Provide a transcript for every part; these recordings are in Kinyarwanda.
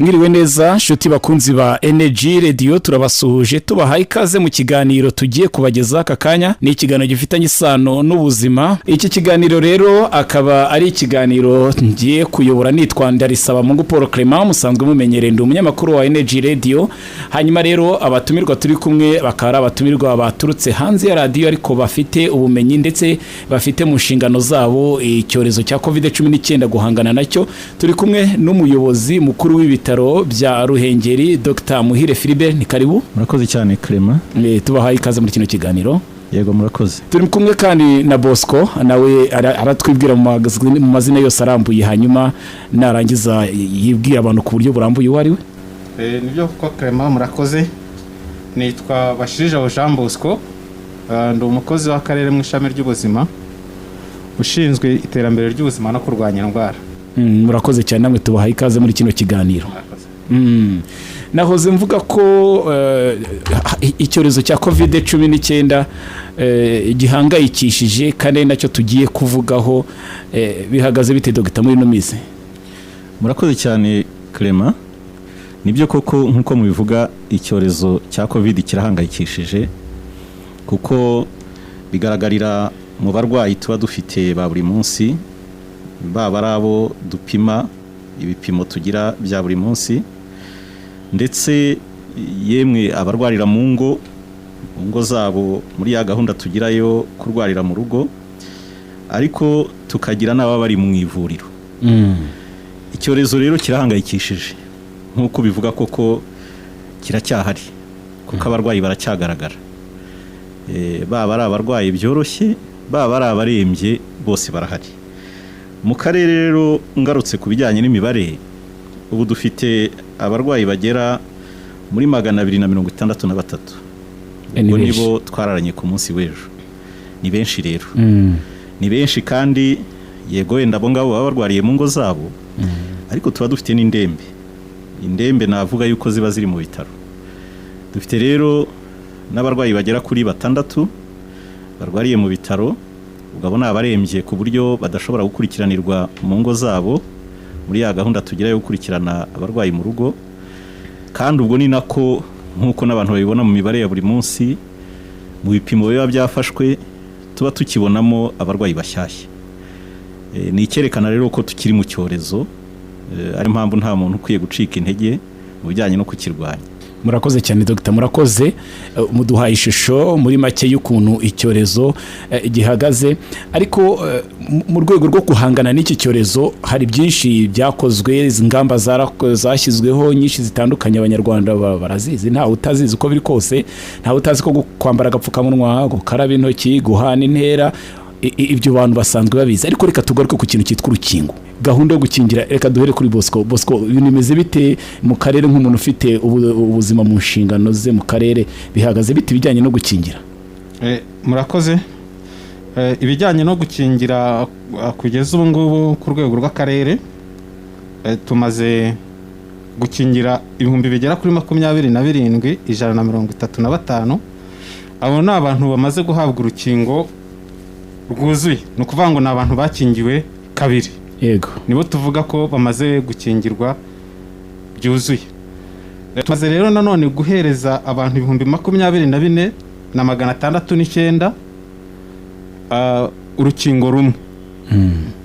Mwiriwe neza nshuti bakunzi ba Energy Radio, turabasuhuje tubahaye ikaze mu kiganiro tugiye kubageza aka kanya. Ni ikiganiro gifitanye isano n'ubuzima. Iki kiganiro rero akaba ari ikiganiro ngiye kuyobora nitwa Ndarisabamungu Paul Clement, musanzwe mumenyereye ndi umunyamakuru wa Energy Radio. Hanyuma rero abatumirwa turi kumwe bakara abatumirwa baturutse hanze ya radio ariko bafite ubumenyi ndetse bafite mu nshingano zabo icyorezo cya COVID-19 guhangana nacyo. Turi kumwe n'umuyobozi mukuru w'ibitaro bya Ruhengeri Dr. Muhire Philibert. Ni karibu. Murakoze cyane Clement. Tubahaye ikaze muri kino kiganiro. Yego murakoze. Turi kumwe kandi na Bosco, nawe aratwibwira mu mazina yose arambuye, hanyuma narangiza yibwira abantu ku buryo burambuye uwo ari we. Nibyo ko Clement, murakoze. Nitwa Bashirija Jean Bosco, ndi umukozi w'akarere mu ishami ry'ubuzima ushinzwe iterambere ry'ubuzima no kurwanya indwara. Murakoze cyane, namwe tubahaye ikaze muri kino kiganiro. Nahoze mvuga ko icyorezo cya COVID-19 gihangayikishije kandi nacyo tugiye kuvugaho. Bihagaze bite Dr. muri no mizi? Murakoze cyane Clement. Nibyo koko nkuko mubivuga, icyorezo cya COVID kirahangayikishije kuko bigaragarira mu barwayi tuba dufite ba buri munsi, baba arabo dupima ibipimo tugira bya buri munsi, ndetse yemwe abarwarira mu ngo zabo muri ya gahunda tugirayo kurwarira mu rugo, ariko tukagira n'aba bari mu ivuriro. Icyorezo rero kirahangayikishije nkuko bivuga koko kiracyahari kuko abarwayi baracyagaragara, baba ari abarwayi byoroshye baba ari abarembye bose barahari. Mu karere rero ngarutse ku bijyanye n'imibare, ubu dufite abarwayi bagera muri 263. Ubwo nibo twararanye ku munsi w'ejo. Ni benshi rero. Ni benshi kandi yego wenda abo ngabo baba barwariye mu ngo zabo, ariko tuba dufite n'indembe. Indembe navuga yuko ziba ziri mu bitaro. Dufite rero n'abarwayi bagera kuri 6 barwariye mu bitaro, ugabona abarembye ku buryo badashobora gukurikiranirwa mu ngo zabo muri ya gahunda tugira yo gukurikirana abarwayi mu rugo. Kandi ubwo ni nako nkuko n'abantu babibona mu mibare ya buri munsi, mu bipimo biba byafashwe tuba tukibonamo abarwayi bashyashya. Ni icyerekana rero ko tukiri mu cyorezo, ari mpamvu nta muntu ukwiye gucika intege mu bijyanye no kukirwanya. Murakoze cyane Dr. Murakoze, muduhaye ishusho muri make y'ukuntu icyorezo gihagaze. Ariko mu rwego rwo guhangana n'iki cyorezo hari byinshi byakozwe, ingamba zashyizweho nyinshi zitandukanye. Abanyarwanda barazizi, ntawe utazizi uko biri kose, ntawe utazi ko kwambara agapfukamunwa, gukaraba intoki, guhana intera, ibyo bantu basanzwe babizi. Ariko reka tugaruke ku kintu cyitwa urukingo, gahunda yo gukingira. Reka duhere kuri Bosco. Bosco, bimeze bite mu karere nk'umuntu ufite ubuzima mu nshingano ze mu karere? Bihagaze bite bijyanye no gukingira? Murakoze. Ibijyanye no gukingira kugeza ubu ngubu ku rwego rw'akarere tumaze gukingira ibihumbi bigera kuri 27,135. Abo ni abantu bamaze guhabwa urukingo rwuzuye. Ni ukuvuga ngo ni abantu bakingiwe kabiri. Yego, nibo tuvuga ko bamaze gukingirwa byuzuye. Tumaze rero nanone guhereza abantu 24,609 urukingo rumwe.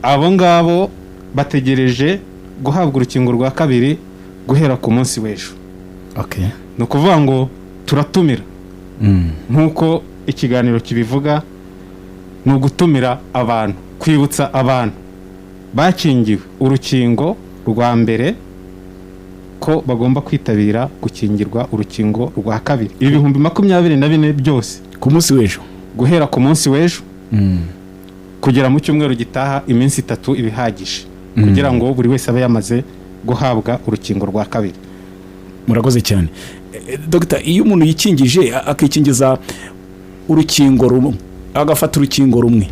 Abo ngabo bategereje guhabwa urukingo rwa kabiri guhera ku munsi w'ejo. Okay. Ni ukuvuga ngo turatumira nkuko ikiganiro kibivuga, ni ugutumira abantu, kwibutsa abantu bakingiwe urukingo rwa mbere ko bagomba kwitabira gukingirwa urukingo rwa kabiri. Ibihumbi 24 byose ku munsi w'ejo, guhera ku munsi w'ejo kugera mu cyumweru gitaha, iminsi 3 ibihagije kugira ngo buri wese abe yamaze guhabwa urukingo rwa kabiri. Murakoze cyane Dr. Iyo umuntu yikingije akikingiza urukingo rumwe, agafata urukingo rumwe,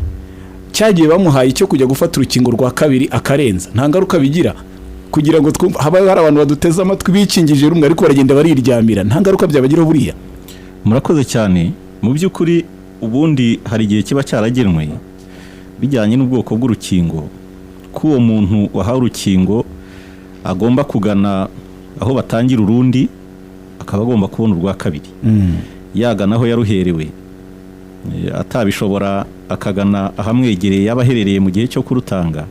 cyagiye bamuhaye cyo kujya gufata urukingo rwa kabiri akarenza, nta ngaruka bigira? Kugira ngo haba hari abantu baduteza amatwi bikingije rumwe ariko baragenda bariryamira, nta ngaruka byabagiraho buriya? Murakoze cyane. Mu by'ukuri ubundi hari igihe kiba cyaragenwe bijyanye n'ubwoko bw'urukingo, ko uwo muntu wahawe urukingo agomba kugana aho batangira urundi akaba agomba kubona urwa kabiri yagana aho yaruherewe atabishobora akagana ahamwegereye yaba aherereye mu gihe cyo kurutanga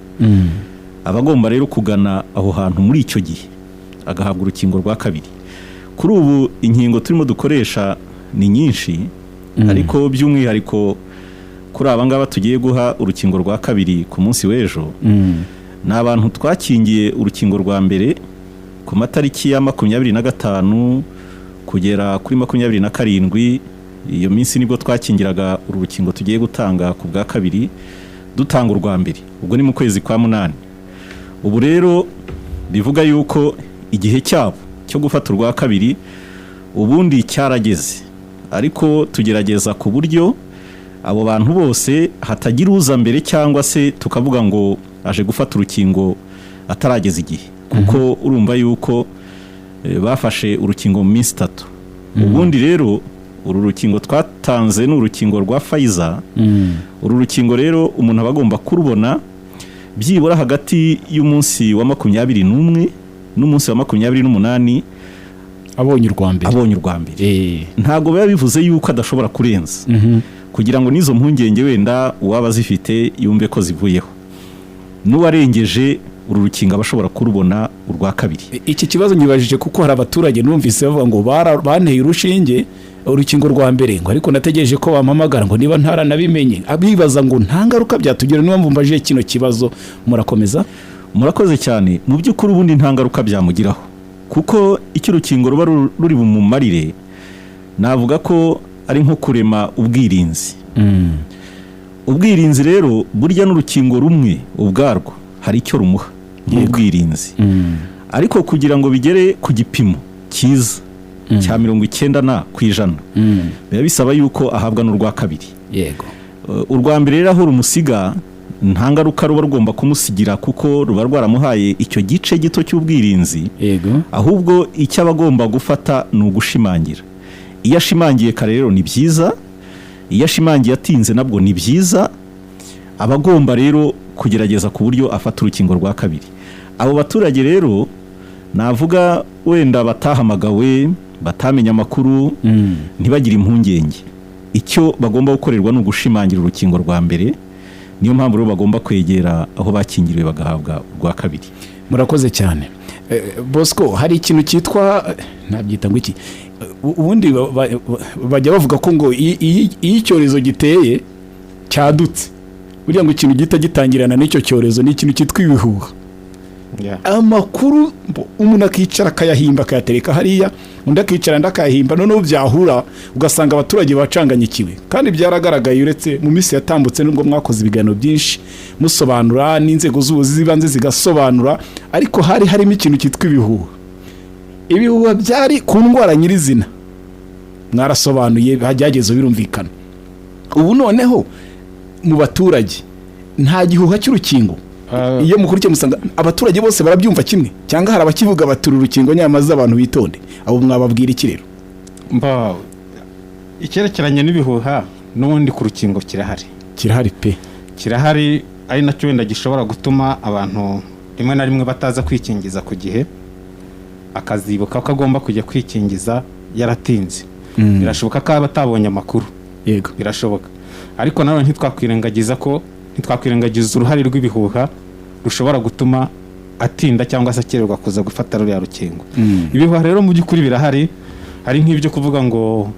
aba agomba rero kugana aho hantu muri icyo gihe agahabwa urukingo rwa kabiri. Kuri ubu inkingo turimo dukoresha ni nyinshi ariko by'umwihariko kuri aba ngaba tugiye guha urukingo rwa kabiri ku munsi w'ejo ni abantu twakingiye urukingo rwa mbere ku matariki ya 25 kugera kuri 27. Iyo minsi nibwo twakingiraga uru rukingo tugiye gutanga ku bwa kabiri dutanga urwa mbere, ubwo ni mu kwezi kwa 8. Ubu rero bivuga yuko igihe cyabo cyo gufata urwa kabiri ubundi cyarageze, ariko tugerageza ku buryo abo bantu bose hatagira uza mbere cyangwa se tukavuga ngo aje gufata urukingo atarageza igihe, kuko urumva yuko bafashe urukingo mu minsi 3. Ubundi rero uru rukingo twatanze ni urukingo rwa Pfizer. Uru rukingo rero umuntu aba agomba kurubona byibura hagati y'umunsi wa 21 n'umunsi wa 28 abonye urwa mbere. Ntago biba bivuze yuko adashobora kurenza kugira ngo nizo mpungenge wenda uwaba zifite yumve ko zivuyeho. N'uwarengeje uru rukingo abashobora kurubona urwa kabiri. Iki kibazo nyibajije kuko hari abaturage numvise bavuga ngo banteye urushinge urukingo rwa mbere ngo ariko nategereje ko bampamagara ngo niba ntaranabimenye, abibaza ngo nta ngaruka byatugira. Niba mvumbaje kino kibazo murakomeza. Murakoze cyane. Mu by'ukuri ubundi nta ngaruka byamugiraho kuko icyo urukingo ruba ruri bumumarire navuga ko ari nko kurema ubwirinzi. Ubwirinzi rero burya n'urukingo rumwe ubwarwo hari icyo rumuha nk'ubwirinzi, ariko kugira ngo bigere ku gipimo cyiza cya 90% biba bisaba yuko ahabwa n'urwa kabiri. Yego. Urwa mbere rero aho rumusiga nta ngaruka ruba rugomba kumusigira kuko ruba rwaramuhaye icyo gice gito cy'ubwirinzi. Yego. Ahubwo icyo aba agomba gufata ni ugushimangira. Iyo ashimangiye kare rero ni byiza, iyo ashimangiye atinze nabwo ni byiza. Aba agomba rero kugerageza ku buryo afata urukingo rwa kabiri. Abo baturage rero navuga wenda batahamagawe batamenya amakuru ntibagire impungenge. Icyo bagomba gukorerwa ni ugushimangira urukingo rwa mbere. Niyo mpamvu rero bagomba kwegera aho bakingiriwe bagahabwa urwa kabiri. Murakoze cyane. Bosco, hari ikintu cyitwa nabyita ngo iki ubundi bajya bavuga ko ngo iyo icyorezo giteye cyadutse burya ngo ikintu gita gitangirana n'icyo cyorezo ni ikintu cyitwa ibihuha. Amakuru umuntu akicara akayahimba akayatereka hariya, undi akicara ndakayahimba, noneho byahura ugasanga abaturage bacanganyikiwe. Kandi byaragaragaye uretse mu minsi yatambutse nubwo mwakoze ibiganiro byinshi musobanura n'inzego z'ubuzi zibanze zigasobanura, ariko harimo ikintu cyitwa ibihuha. Ibihuha byari ku ndwara nyirizina mwarasobanuye hajyagezo birumvikana. Ubu noneho mu baturage nta gihuha cy'urukingo. Iyo mukurikiye musanga abaturage bose barabyumva kimwe cyangwa hari abakivuga batura urukingo nyamaze abantu bitonde. Abo mwababwira iki rero? Icyerekeranye n'ibihuha n'ubundi ku rukingo kirahari pe. Kirahari ari nacyo wenda gishobora gutuma abantu rimwe na rimwe bataza kwikingiza ku gihe, akazibuka ko agomba kujya kwikingiza yaratinze. Birashoboka ko aba atabonye amakuru. Yego. Birashoboka. Ariko nawe ntitwakwirengagiza uruhare rw'ibihuha rushobora gutuma atinda cyangwa se akererwa kuza gufata ruriya rukingo. Ibihuha rero mu by'ukuri birahari. Hari nk'ibyo kuvuga ngo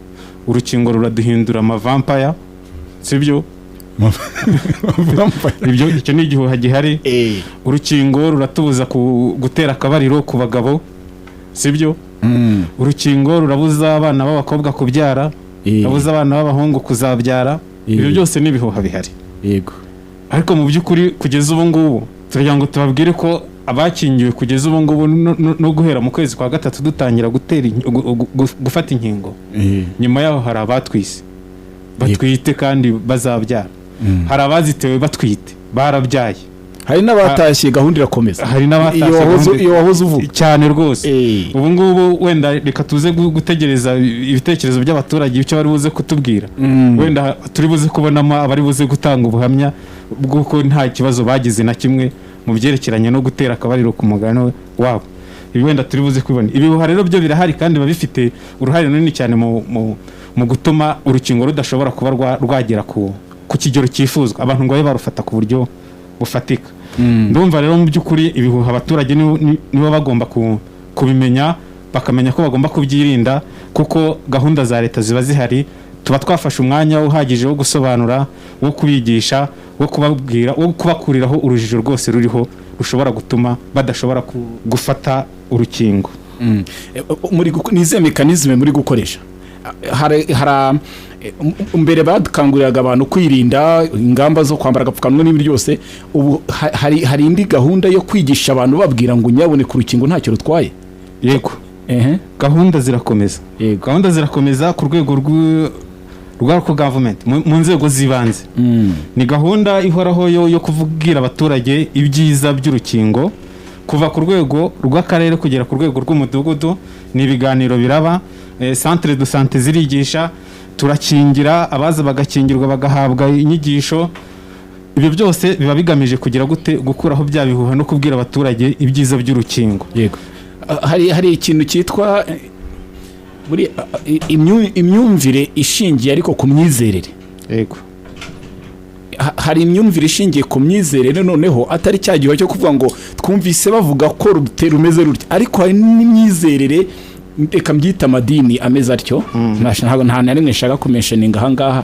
urukingo ruraduhindura amavampire, sibyo? Icyo ni igihuha gihari. Urukingo ruratubuza gutera akabariro ku bagabo, sibyo? Urukingo rurabuza abana b'abakobwa kubyara, rurabuza abana b'abahungu kuzabyara. Ibyo byose ni ibihuha bihari. Yego. Ariko mu by'ukuri kugeza ubu ngubu turagira ngo tubabwire ko abakingiwe kugeza ubu ngubu no guhera mu kwezi kwa 3 dutangira gufata inkingo. Nyuma yaho hari abatwise batwite kandi bazabyara. Hari abazitewe batwite barabyaye. Hari n'abatashye gahunda irakomeza. Hari n'abatashye iyo wahoze uvuga cyane rwose. Ubu ngubu wenda reka tuze gutegereza ibitekerezo by'abaturage icyo bari buze kutubwira. Wenda turi buze kubonamo abari buze gutanga ubuhamya bw'uko nta kibazo bagize na kimwe mu byerekeranye no gutera akabariro ku mugano wabo. ibi wenda turi buze kubibona. Ibihuha rero byo birahari kandi biba bifite uruhare runini cyane mu gutuma urukingo rudashobora kuba rwagera ku kigero cyifuzwa, abantu ngo babe barufata ku buryo bufatika. Ndumva rero mu by'ukuri ibihuha abaturage nibo bagomba kubimenya, bakamenya ko bagomba kubyirinda, kuko gahunda za leta ziba zihari, tuba twafashe umwanya uhagije wo gusobanura, wo kubigisha, wo kubabwira, wo kubakuriraho urujijo rwose ruriho rushobora gutuma badashobora gufata urukingo. nize mekanizme muri gukoresha mbere badukanguriraga abantu kwirinda ingamba zo kwambara agapfukamunwa n'ibindi byose, ubu hari indi gahunda yo kwigisha abantu babwira ngo nyabone ku rukingo ntacyo rutwaye. Yego, gahunda zirakomeza, gahunda zirakomeza ku rwego rwa government, mu nzego z'ibanze. Ni gahunda ihoraho yo kuvugira abaturage ibyiza by'urukingo, kuva ku rwego rw'akarere kugera ku rwego rw'umudugudu. Ni ibiganiro biraba, centre de santé zirigisha, turakingira, abaza bagakingirwa bagahabwa inyigisho. Ibyo byose biba bigamije kugira gukuraho bya bihuha no kubwira abaturage ibyiza by'urukingo. Yego, hari ikintu cyitwa muri imyumvire ishingiye ariko ku myizerere. Yego, hari imyumvire ishingiye ku myizerere, noneho atari cya gihe cyo kuvuga ngo twumvise bavuga ko rumeze rutya, ariko hari n'imyizerere, reka mbyita amadini ameze atyo. Nta na rimwe nshaka kumensheninga aha ngaha.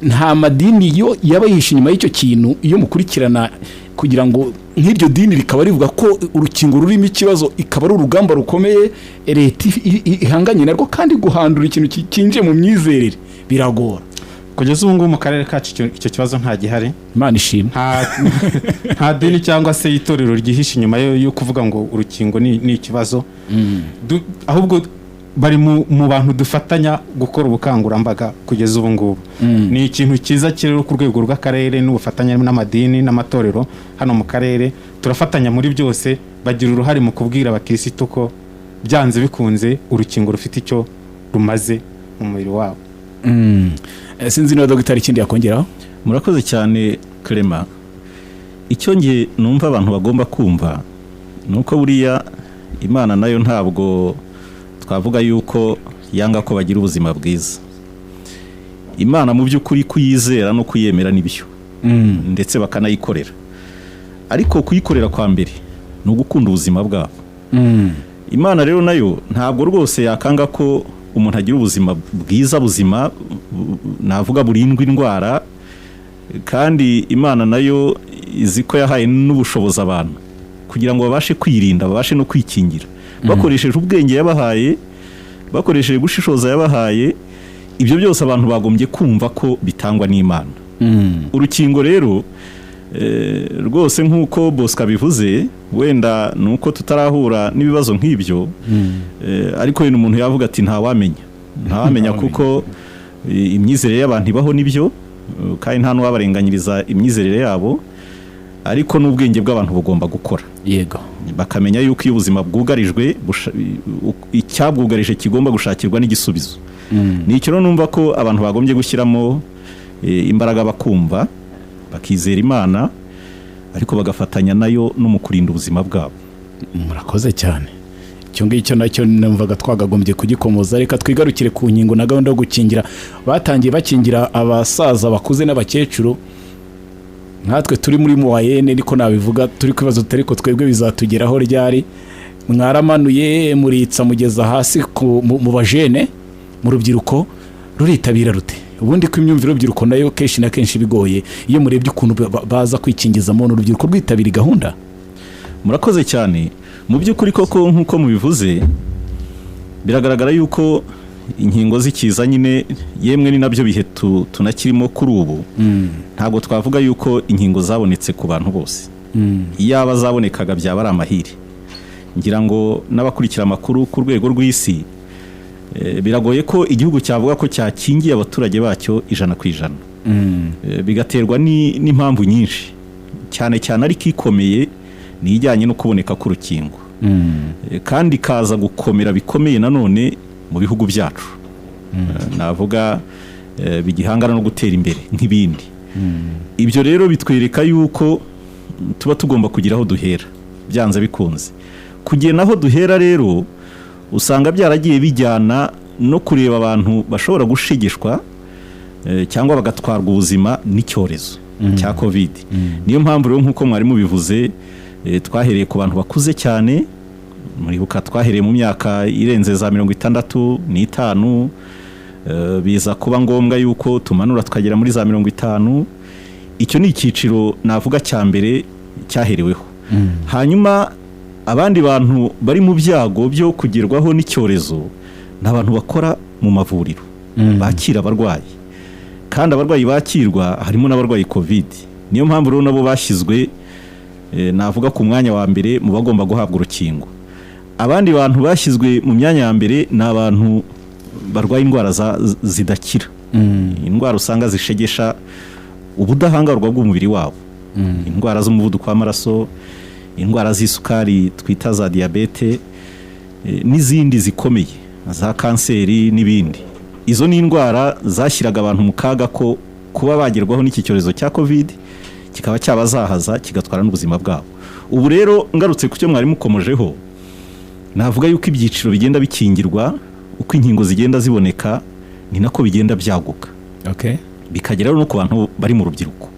Nta madini yo yaba yishe inyuma y'icyo kintu, iyo mukurikirana kugira ngo nk'iryo dini rikaba rivuga ko urukingo rurimo ikibazo, ikaba ari urugamba rukomeye leta ihanganye narwo, kandi guhandura ikintu kinjiye mu myizerere biragora. Kugeza ubu ngubu mu karere kacu icyo kibazo nta gihari, Imana ishimwe. Nta dini cyangwa se itorero ryihishe inyuma yo kuvuga ngo urukingo ni ikibazo. Ahubwo bari mu bantu dufatanya gukora ubukangurambaga kugeza ubu ngubu. Ni ikintu cyiza kiri ku rwego rw'akarere n'ubufatanye n'amadini n'amatorero hano mu karere. Turafatanya muri byose, bagira uruhare mu kubwira abakirisitu ko byanze bikunze urukingo rufite icyo rumaze mu mubiri wabo. Sinzi niba dogiteri ikindi yakongeraho. Murakoze cyane Clement. Icyo nge numva abantu bagomba kumva nuko buriya Imana nayo ntabwo twavuga yuko yanga ko bagira ubuzima bwiza. Imana mu by'ukuri kuyizera no kuyemera n'ibyo, ndetse bakanayikorera. Ariko kuyikorera kwa mbere ni ugukunda ubuzima bwabo. Imana rero nayo ntabwo rwose yakanga ko umuntu agira ubuzima bwiza, buzima navuga burindwa indwara, kandi Imana nayo izi ko yahaye n'ubushobozi abantu kugira ngo babashe kwirinda, babashe no kwikingira bakoresheje ubwenge yabahaye, bakoresheje gushishoza yabahaye. Ibyo byose abantu bagombye kumva ko bitangwa n'Imana. Urukingo rero rwose nk'uko Bosco bivuze, wenda nuko tutarahura n'ibibazo nk'ibyo, ariko yene umuntu yavuga ati ntawamenya kuko imyizerere y'abantu ibaho n'ibyo, kandi nta n'uwabarenganyiriza imyizerere yabo, ariko n'ubwenge bw'abantu bugomba gukora. Yego, bakamenya yuko iyo ubuzima bwugarijwe, icyabwugarije kigomba gushakirwa n'igisubizo. Ni icyo numva ko abantu bagombye gushyiramo imbaraga, bakumva, bakizera Imana, ariko bagafatanya nayo no mu kurinda ubuzima bwabo. Murakoze cyane. Icyo ngicyo nacyo numvaga twagagombye kugikomoza. Reka twigarukire ku nkingo na gahunda yo gukingira. Batangiye bakingira abasaza bakuze n'abakecuru, natwe turi muri muwayene, niko nabivuga, turi kwibazo tutari ko twebwe bizatugeraho ryari. Mwaramanuye muritsa mugeza hasi mu bajene, mu rubyiruko ruritabira rute? Ubundi ko imyumvire y'urubyiruko nayo kenshi na kenshi bigoye, iyo murebye ukuntu baza kwikingizamo n'urubyiruko rwitabira gahunda. Murakoze cyane. Mu by'ukuri koko nk'uko mubivuze, biragaragara yuko inkingo zikiza nyine, yemwe ni nabyo bihe tunakirimo kuri ubu. Ntabwo twavuga yuko inkingo zabonetse ku bantu bose. Iyaba zabonekaga byaba ari amahire. Ngira ngo n'abakurikira amakuru ku rwego rw'isi, biragoye ko igihugu cyavuga ko cyakingiye abaturage bacyo 100%. Bigaterwa n'impamvu nyinshi, cyane cyane ariko ikomeye ni ijyanye no kuboneka k'urukingo. Kandi kaza gukomera bikomeye nanone mu bihugu byacu. Navuga bigihangana no gutera imbere nk'ibindi. Ibyo rero bitwereka yuko tuba tugomba kugira aho duhera, byanze bikunze. kugera naho duhera rero usanga byaragiye bijyana no kureba abantu bashobora gushigishwa cyangwa bagatwarwa ubuzima n'icyorezo cya covid. Niyo mpamvu rero nk'uko mwari mubivuze twahereye ku bantu bakuze cyane, muribuka twahereye mu myaka irenze za 65 biza kuba ngombwa yuko tumanura tukagera muri za 50. Icyo ni icyiciro navuga cya mbere cyahereweho. Hanyuma abandi bantu bari mu byago byo kugerwaho n'icyorezo n'abantu bakora mu mavuriro bakira abarwayi, kandi abarwayi bakirwa harimo n'abarwayi covid. Niyo mpamvu rero nabo bashyizwe navuga ku mwanya wa mbere mu bagomba guhabwa urukingo. Abandi bantu bashyizwe mu myanya ya mbere ni abantu barwaye indwara zidakira, indwara usanga zishegesha ubudahangarwa bw'umubiri wabo, indwara z'umuvuduko w'amaraso, indwara z'isukari twita za diabete, n'izindi zikomeye za kanseri n'ibindi. Izo ni indwara zashyiraga abantu mu kaga ko kuba bagerwaho n'iki cyorezo cya covid kikaba cyabazahaza kigatwara n'ubuzima bwabo. Ubu rero ngarutse ku cyo mwari mukomojeho, navuga yuko ibyiciro bigenda bikingirwa, uko inkingo zigenda ziboneka ni nako bigenda byaguka. Bikagera no ku bantu bari mu rubyiruko.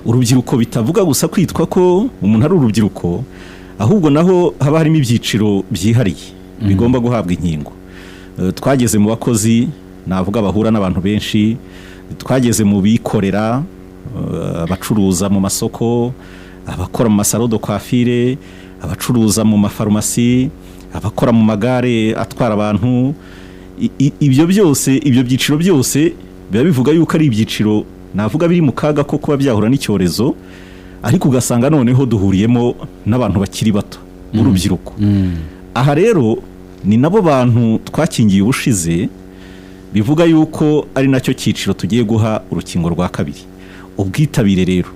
Urubyiruko bitavuga gusa kwitwa ko umuntu ari urubyiruko, ahubwo naho haba harimo ibyiciro byihariye bigomba guhabwa inkingo. Twageze mu bakozi navuga bahura n'abantu benshi, twageze mu bikorera, abacuruza mu masoko, abakora mu masaro de coiffure, abacuruza mu mafarumasi, abakora mu magare atwara abantu. Ibyo byose, ibyo byiciro byose biba bivuga yuko ari ibyiciro navuga biri mu kaga ko kuba byahura n'icyorezo, ariko ugasanga noneho duhuriyemo n'abantu bakiri bato b'urubyiruko. Aha rero ni nabo bantu twakingiye ubushize, bivuga yuko ari nacyo cyiciro tugiye guha urukingo rwa kabiri. Ubwitabire rero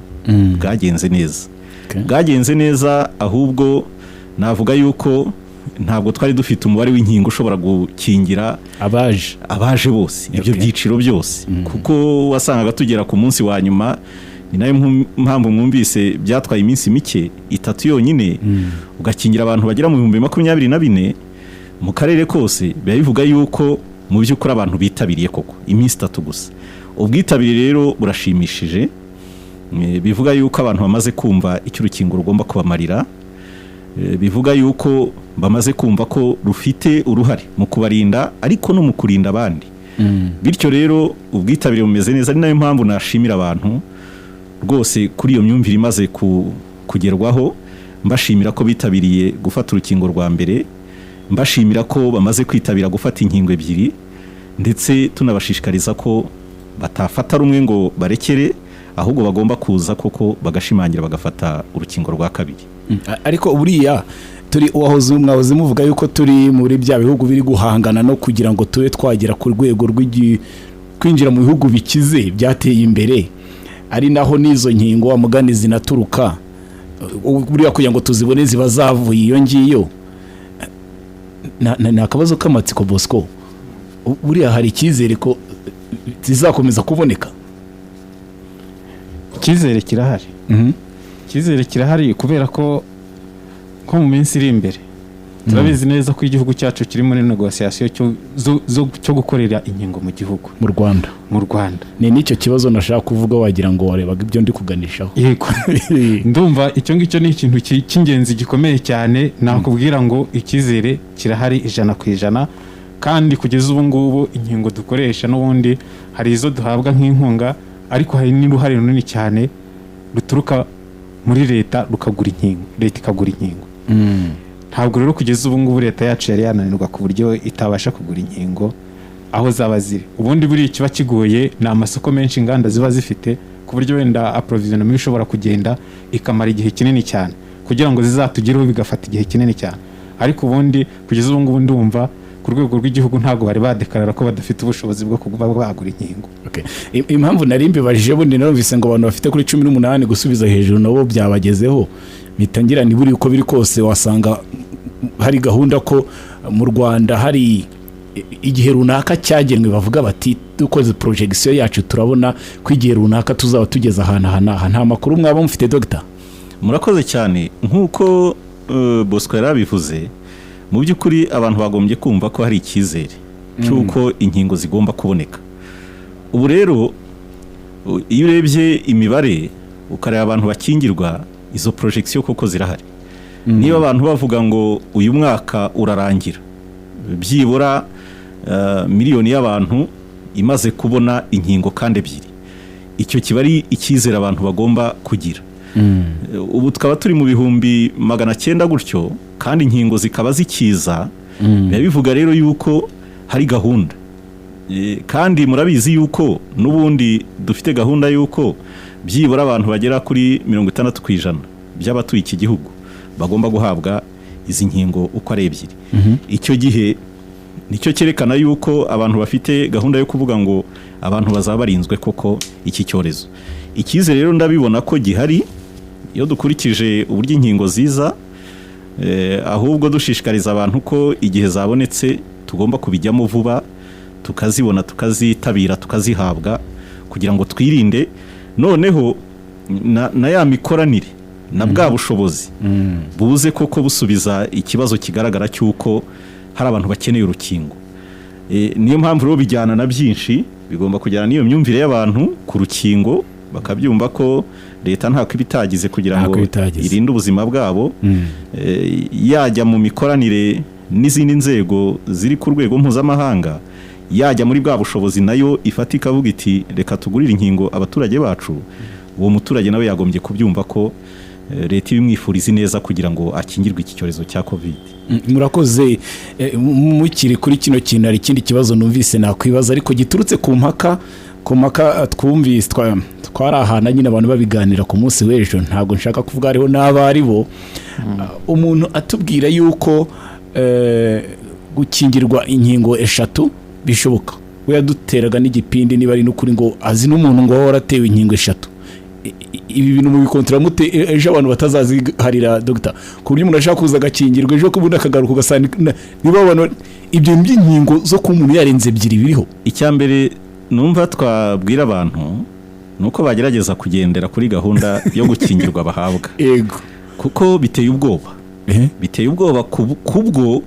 bwagenze neza, bwagenze neza, ahubwo navuga yuko ntabwo twari dufite umubare w'inkingo ushobora gukingira abaje bose ibyo byiciro byose, kuko wasangaga tugera ku munsi wa nyuma. Ni nayo mpamvu mwumvise byatwaye iminsi mike 3 yonyine ugakingira abantu bagera mu 2024 mu karere kose. Biba bivuga yuko mu by'ukuri abantu bitabiriye koko iminsi 3 gusa. Ubwitabire rero burashimishije, bivuga yuko abantu bamaze kumva icyo urukingo rugomba kubamarira, bivuga yuko bamaze kumva ko rufite uruhare mu kubarinda ariko no mu kurinda abandi. Bityo rero ubwitabire bumeze neza. Ari nayo mpamvu nashimira abantu rwose kuri iyo myumvire imaze kugerwaho, mbashimira ko bitabiriye gufata urukingo rwa mbere, mbashimira ko bamaze kwitabira gufata inkingo ebyiri, ndetse tunabashishikariza ko batafata rumwe ngo barekere, ahubwo bagomba kuza koko bagashimangira bagafata urukingo rwa kabiri. Ariko buriya turi mwahoze muvuga yuko turi muri bya bihugu biri guhangana no kugira ngo tube twagera ku rwego kwinjira mu bihugu bikize byateye imbere, ari naho n'izo nkingo amugani zinaturuka. Buriya kugira ngo tuzibone ziba zavuye iyo ngiyo. Ni akabazo k'amatsiko Bosco, buriya hari icyizere ko zizakomeza kuboneka? Icyizere kirahari. Icyizere kirahari kubera ko mu minsi iri imbere turabizi neza ko igihugu cyacu kiri muri negociation cyo gukorera inkingo mu gihugu mu Rwanda. Ni nicyo kibazo nashaka kuvuga, wagira ngo warebaga ibyo ndi kuganishaho. Yego. Ndumva icyo ngicyo ni ikintu cy'ingenzi gikomeye cyane. Nakubwira ngo icyizere kirahari 100%, kandi kugeza ubu ngubu inkingo dukoresha n'ubundi hari izo duhabwa nk'inkunga, ariko hari n'uruhare runini cyane ruturuka muri leta rukagura inkingo, leta ikagura inkingo. Ntabwo rero kugeza ubu ngubu leta yacu yari yananirwa ku buryo itabasha kugura inkingo aho zaba ziri. Ubundi buri kiba kigoye ni amasoko menshi inganda ziba zifite, ku buryo wenda approvisionnement ishobora kugenda ikamara igihe kinini cyane kugira ngo zizatugereho, bigafata igihe kinini cyane. Ariko ubundi kugeza ubu ngubu ndumva ku rwego rw'igihugu ntabwo bari badekarara ko badafite ubushobozi bwo kuba bagura inkingo. Impamvu nari mbibajije bundi narumvise ngo abantu bafite kuri 18 gusubiza hejuru nabo byabagezeho, mitangira ni buri uko biri kose wasanga hari gahunda ko mu Rwanda hari igihe runaka cyagenwe bavuga bati dukoze projection yacu turabona ko igihe runaka tuzaba tugeza ahantu. Nta makuru mwaba mufite Dr? Murakoze cyane. Nkuko Bosco yarabivuze, mu by'ukuri abantu bagombye kumva ko hari icyizere cy'uko inkingo zigomba kuboneka. Ubu rero iyo urebye imibare ukareba abantu bakingirwa, izo projection koko zirahari. Niba abantu bavuga ngo uyu mwaka urarangira byibura miliyoni y'abantu imaze kubona inkingo kandi ebyiri, icyo kiba ari icyizere abantu bagomba kugira. Ubu tukaba turi mu bihumbi 900 gutyo, kandi inkingo zikaba zikiza. Bivuga rero yuko hari gahunda, kandi murabizi yuko n'ubundi dufite gahunda yuko byibura abantu bagera kuri 60% by'abatuye iki gihugu bagomba guhabwa izi nkingo uko ari ebyiri. Icyo gihe nicyo cyerekana yuko abantu bafite gahunda yo kuvuga ngo abantu bazaba barinzwe koko iki cyorezo. Ikize rero ndabibona ko gihari iyo dukurikije uburyo inkingo ziza, ahubwo dushishikariza abantu ko igihe zabonetse tugomba kubijyamo vuba, tukazibona, tukazitabira, tukazihabwa, kugira ngo twirinde noneho na ya mikoranire na bwa bushobozi buze koko busubiza ikibazo kigaragara cy'uko hari abantu bakeneye urukingo. Niyo mpamvu rero bijyana na byinshi, bigomba kujyana n'iyo myumvire y'abantu ku rukingo, bakabyumva ko leta ntako ibitagize kugira ngo irinde ubuzima bwabo. Yajya mu mikoranire n'izindi nzego ziri ku rwego mpuzamahanga, yajya muri bwa bushobozi nayo ifata ikavuga iti reka tugurire inkingo abaturage bacu. Uwo muturage nawe yagombye kubyumva ko leta ibimwifuriza neza kugira ngo akingirwe iki cyorezo cya COVID. Murakoze. Mukiri kuri kino kintu hari ikindi kibazo numvise nakwibaza, ariko giturutse ku mpaka twumvise twarahana nyine abantu babiganira ku munsi w'ejo, ntabwo nshaka kuvuga ariho n'abari bo. Umuntu atubwira yuko gukingirwa inkingo 3 bishoboka. We yaduteraga n'igipindi niba ari n'ukuri ngo azi n'umuntu ngo waratewe inkingo 3. Ibi bintu mu bikontra mute ejo abantu batazaziharira Dr. ku buryo umuntu ashaka kuza agakingirwa ejo kubundi akagaruka ugasanga niba abantu ibyo by'inkingo zo ku muntu yarenze 2 biriho. Icyambere numva twabwira abantu nuko bagerageza kugendera kuri gahunda yo gukingirwa bahabwa. Yego, kuko biteye ubwoba. Biteye ubwoba kubwo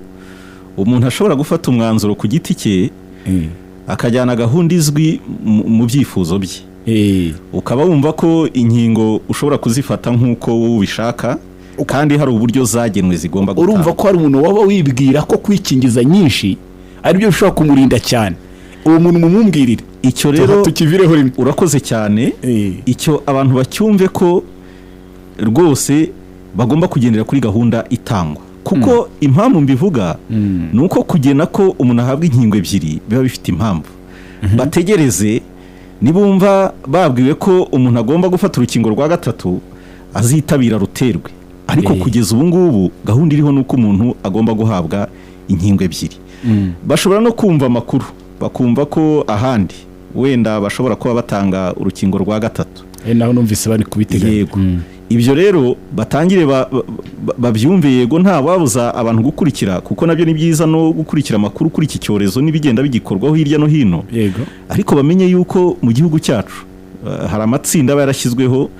umuntu ashobora gufata umwanzuro ku giti cye akajyana gahunda izwi mu byifuzo bye. Ukaba wumva ko inkingo ushobora kuzifata nk'uko wowe ubishaka, kandi hari uburyo zagenwe zigomba gutanga. Urumva ko hari umuntu waba wibwira ko kwikingiza nyinshi ari byo bishobora kumurinda cyane. Uwo muntu mumumbwirire. Icyo rero tukivireho rimwe. Urakoze cyane. Icyo abantu bacyumve ko rwose bagomba kugendera kuri gahunda itangwa. Kuko impamvu mbivuga nuko kugena ko umuntu ahabwa inkingo 2 biba bifite impamvu. Bategereze nibumva babwiwe ko umuntu agomba gufata urukingo rwa 3 azitabira ruterwe. Ariko kugeza ubu ngubu gahunda iriho nuko umuntu agomba guhabwa inkingo 2. Bashobora no kumva amakuru bakumva ko ahandi wenda bashobora kuba batanga urukingo rwa 3. Naho numvise bari kubiteganya. Yego. Ibyo rero batangire babyumve, yego nta wabuza abantu gukurikira, kuko nabyo ni byiza no gukurikira amakuru kuri iki cyorezo n'ibigenda bigikorwaho hirya no hino. Yego. Ariko bamenye yuko mu gihugu cyacu hari amatsinda yarashyizweho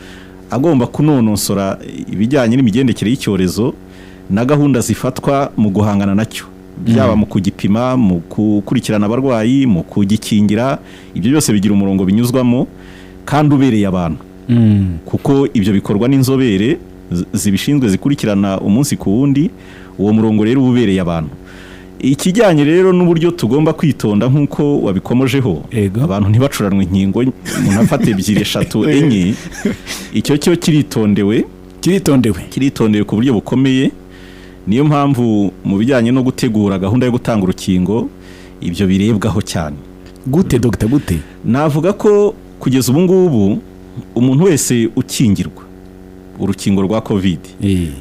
agomba kunonosora ibijyanye n'imigendekere y'icyorezo na gahunda zifatwa mu guhangana nacyo, byaba mu kugipima, mu gukurikirana abarwayi, mu kugikingira. Ibyo byose bigira umurongo binyuzwamo kandi ubereye abantu. Kuko ibyo bikorwa n'inzobere zibishinzwe zikurikirana umunsi ku wundi. Uwo murongo rero ubereye abantu. Ikijyanye rero n'uburyo tugomba kwitonda nk'uko wabikomojeho, abantu ntibacuranwe inkingo umuntu afate 2, 3, 4. Icyo cyo kiritondewe ku buryo bukomeye. Niyo mpamvu mu bijyanye no gutegura gahunda yo gutanga urukingo ibyo birebwaho cyane. Gute Dr. gute? Navuga ko kugeza ubu ngubu umuntu wese ukingirwa urukingo rwa COVID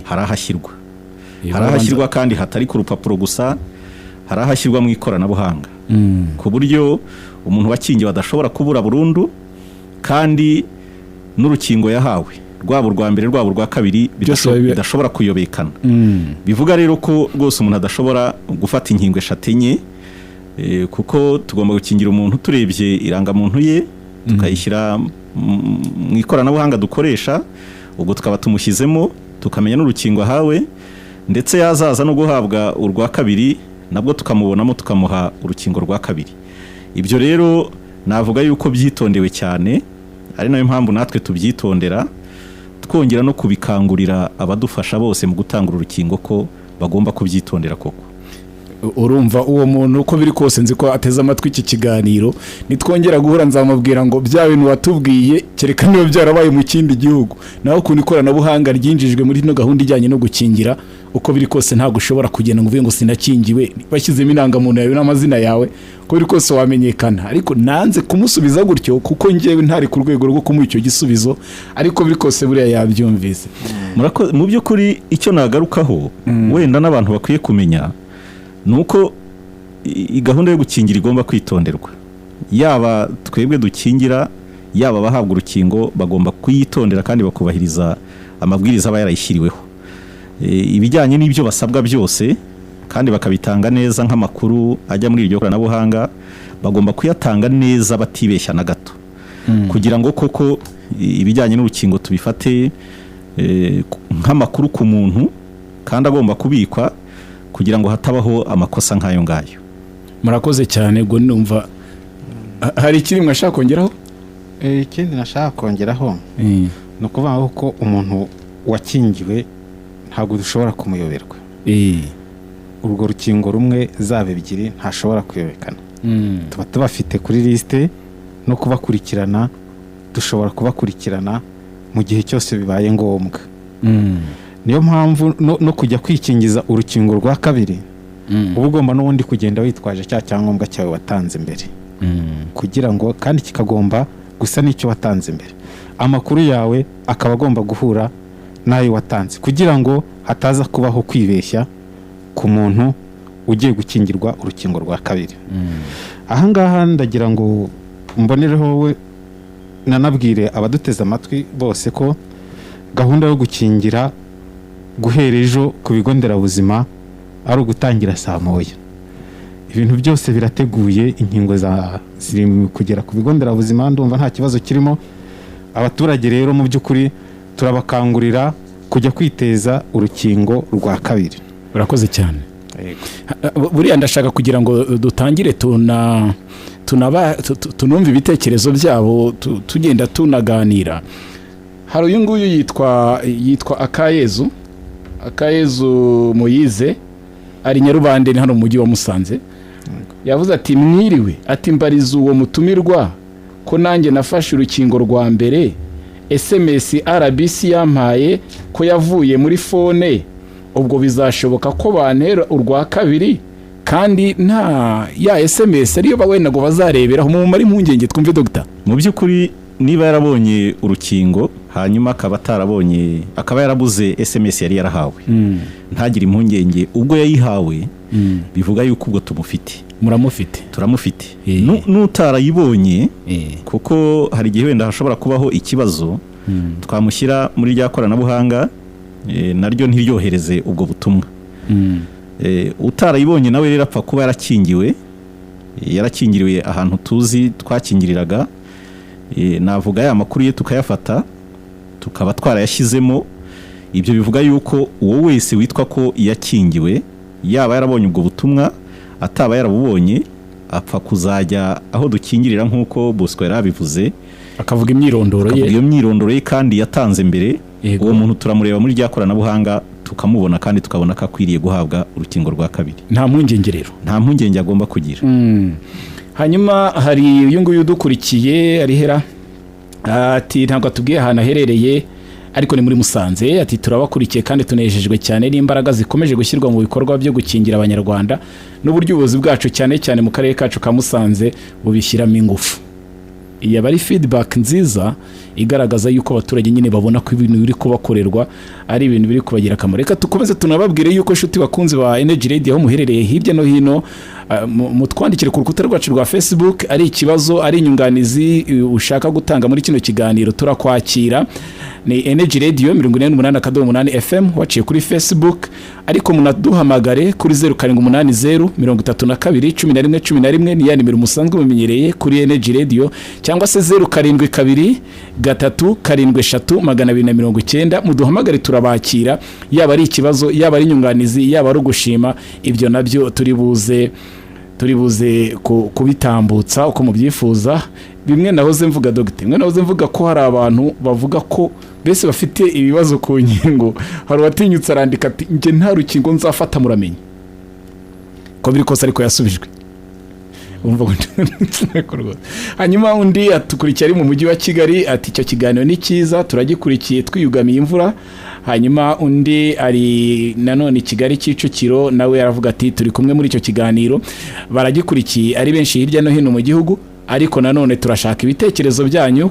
harahashyirwa kandi hatari ku rupapuro gusa, harahashyirwa mu ikoranabuhanga. Ku buryo umuntu wakingiwe adashobora kubura burundu, kandi n'urukingo yahawe rwabo rwa mbere rwabo rwa kabiri bidashobora kuyobekana. Bivuga rero ko rwose umuntu adashobora gufata inkingo 3 enye, kuko tugomba gukingira umuntu turebye irangamuntu ye, tukayishyira mu ikoranabuhanga dukoresha. Ubwo tukaba tumushyizemo tukamenya n'urukingo ahawe, ndetse yazaza no guhabwa urwa kabiri nabwo tukamubonamo tukamuha urukingo rwa kabiri. Ibyo rero navuga yuko byitondewe cyane, ari nayo mpamvu natwe tubyitondera, twongera no kubikangurira abadufasha bose mu gutanga urukingo ko bagomba kubyitondera koko. Urumva uwo muntu uko biri kose nzi ko ateze amatwi iki kiganiro, nitwongera guhura nzamubwira ngo bya bintu watubwiye kereka niba byarabaye mu kindi gihugu, naho ukuntu ikoranabuhanga ryinjijwe muri ino gahunda ijyanye no gukingira, uko biri kose ntabwo ushobora kugenda ngo uvuge ngo sinakingiwe, bashyizemo indangamuntu yawe n'amazina yawe, uko biri kose wamenyekana. Ariko nanze kumusubiza gutyo kuko njyewe ntari ku rwego rwo kumuha icyo gisubizo, ariko biri kose buriya yabyumvise. Mu by'ukuri icyo nagarukaho wenda n'abantu bakwiye kumenya nuko gahunda yo gukingira igomba kwitonderwa. Yaba twebwe dukingira, yaba abahabwa urukingo bagomba kuyitondera kandi bakubahiriza amabwiriza aba yarayishyiriweho. Ibijyanye n'ibyo basabwa byose kandi bakabitanga neza nk'amakuru ajya muri iryo koranabuhanga, bagomba kuyatanga neza batibeshya na gato, kugira ngo koko ibijyanye n'urukingo tubifate nk'amakuru ku muntu kandi agomba kubikwa kugira ngo hatabaho amakosa nk'ayo ngayo. Murakoze cyane. Ngo numva hari ikiri mwashaka kongeraho? Ikindi nashaka kongeraho ni ukuvuga ko umuntu wakingiwe ntabwo dushobora kumuyoberwa. Urwo rukingo rumwe zaba ebyiri ntashobora kuyobekana. Tuba tubafite kuri lisite no kubakurikirana, dushobora kubakurikirana mu gihe cyose bibaye ngombwa. Niyo mpamvu no kujya kwikingiza urukingo rwa kabiri uba ugomba n'ubundi kugenda witwaje cya cyangombwa cyawe watanze mbere, kugira ngo kandi kikagomba gusa n'icyo watanze mbere, amakuru yawe akaba agomba guhura n'ayo watanze, kugira ngo hataza kubaho kwibeshya ku muntu ugiye gukingirwa urukingo rwa kabiri. Ahangaha ndagira ngo mbonereho we nanabwire abaduteze amatwi bose ko gahunda yo gukingira guhera ejo ku bigo nderabuzima ari ugutangira saa moya. Ibintu byose birateguye, inkingo ziri kugera ku bigo nderabuzima, ndumva nta kibazo kirimo. Abaturage rero mu by'ukuri turabakangurira kujya kwiteza urukingo rwa kabiri. Urakoze cyane. Buriya ndashaka kugira ngo dutangire tunumva ibitekerezo byabo tugenda tunaganira. Hari uyu nguyu yitwa Akayezu Moyize, ari Nyarubande hano mu mujyi wa Musanze. Yavuze ati mwiriwe, ati mbariza uwo mutumirwa ko nanjye nafashe urukingo rwa mbere, SMS RBC yampaye ko yavuye muri fone, ubwo bizashoboka ko bantera urwa kabiri kandi nta ya SMS ariyo wenda ngo bazareberaho mu mari impungenge? Twumve Dr. Mu by'ukuri niba yarabonye urukingo hanyuma akaba yarabuze SMS yari yarahawe, ntagire impungenge, ubwo yayihawe bivuga yuko ubwo turamufite. N'utarayibonye kuko hari igihe wenda hashobora kubaho ikibazo, twamushyira muri rya koranabuhanga naryo ntiryohereze ubwo butumwa. Utarayibonye nawe rero apfa kuba yarakingiriwe ahantu tuzi twakingiriraga, navuga ya makuru ye tukayafata tukaba twarayashyizemo. Ibyo bivuga yuko uwo wese witwa ko yakingiwe, yaba yarabonye ubwo butumwa ataba yarabubonye, apfa kuzajya aho dukingirira nk'uko Bosco yarabivuze, akavuga imyirondoro ye kandi yatanze mbere. Uwo muntu turamureba muri rya koranabuhanga tukamubona kandi tukabona ko akwiriye guhabwa urukingo rwa kabiri. Nta mpungenge rero, nta mpungenge agomba kugira. Hanyuma hari uyu nguyu udukurikiye arihera ati ntabwo atubwiye ahantu aherereye ariko ni muri Musanze. Ati turabakurikiye kandi tunejejwe cyane n'imbaraga zikomeje gushyirwa mu bikorwa byo gukingira abanyarwanda n'uburyo ubuyobozi bwacu cyane mu karere kacu ka Musanze bubishyiramo ingufu. Iyi aba ari feedback nziza igaragaza yuko abaturage nyine babona ko ibintu biri kubakorerwa ari ibintu biri kubagira akamaro. Reka tukomeze tunababwire yuko inshuti bakunzi ba Energy Radio aho muherereye hirya no hino mutwandikire ku rukuta rwacu rwa Facebook ari ikibazo ari inyunganizi ushaka gutanga muri kino kiganiro turakwakira. Ni Energy Radio 48.8 FM waciye kuri Facebook, ariko munaduhamagare kuri 0780 32 11 ni ya nimero musanzwe mumenyereye kuri Energy Radio, cyangwa se 0722 3 73 290. Muduhamagare turabakira, yaba ari ikibazo, yaba ari inyunganizi, yaba ari ugushima, ibyo nabyo turi buze kubitambutsa uko mubyifuza. Bimwe nahoze mvuga Dr. Mwe nahoze mvuga ko hari abantu bavuga ko bese bafite ibibazo ku nkingo, hari watinyutse arandika ati nge nta rukingo nzafata muramenye ko biri kose, ariko yasubijwe. Hanyuma undi atukurikiye ari mu mujyi wa Kigali ati icyo kiganiro ni cyiza turagikurikiye twiyugamiye imvura. Hanyuma undi ari nanone Kigali Kicukiro, nawe yaravuga ati turi kumwe muri icyo kiganiro, baragikurikiye ari benshi hirya no hino mu gihugu, ariko nanone turashaka ibitekerezo byanyu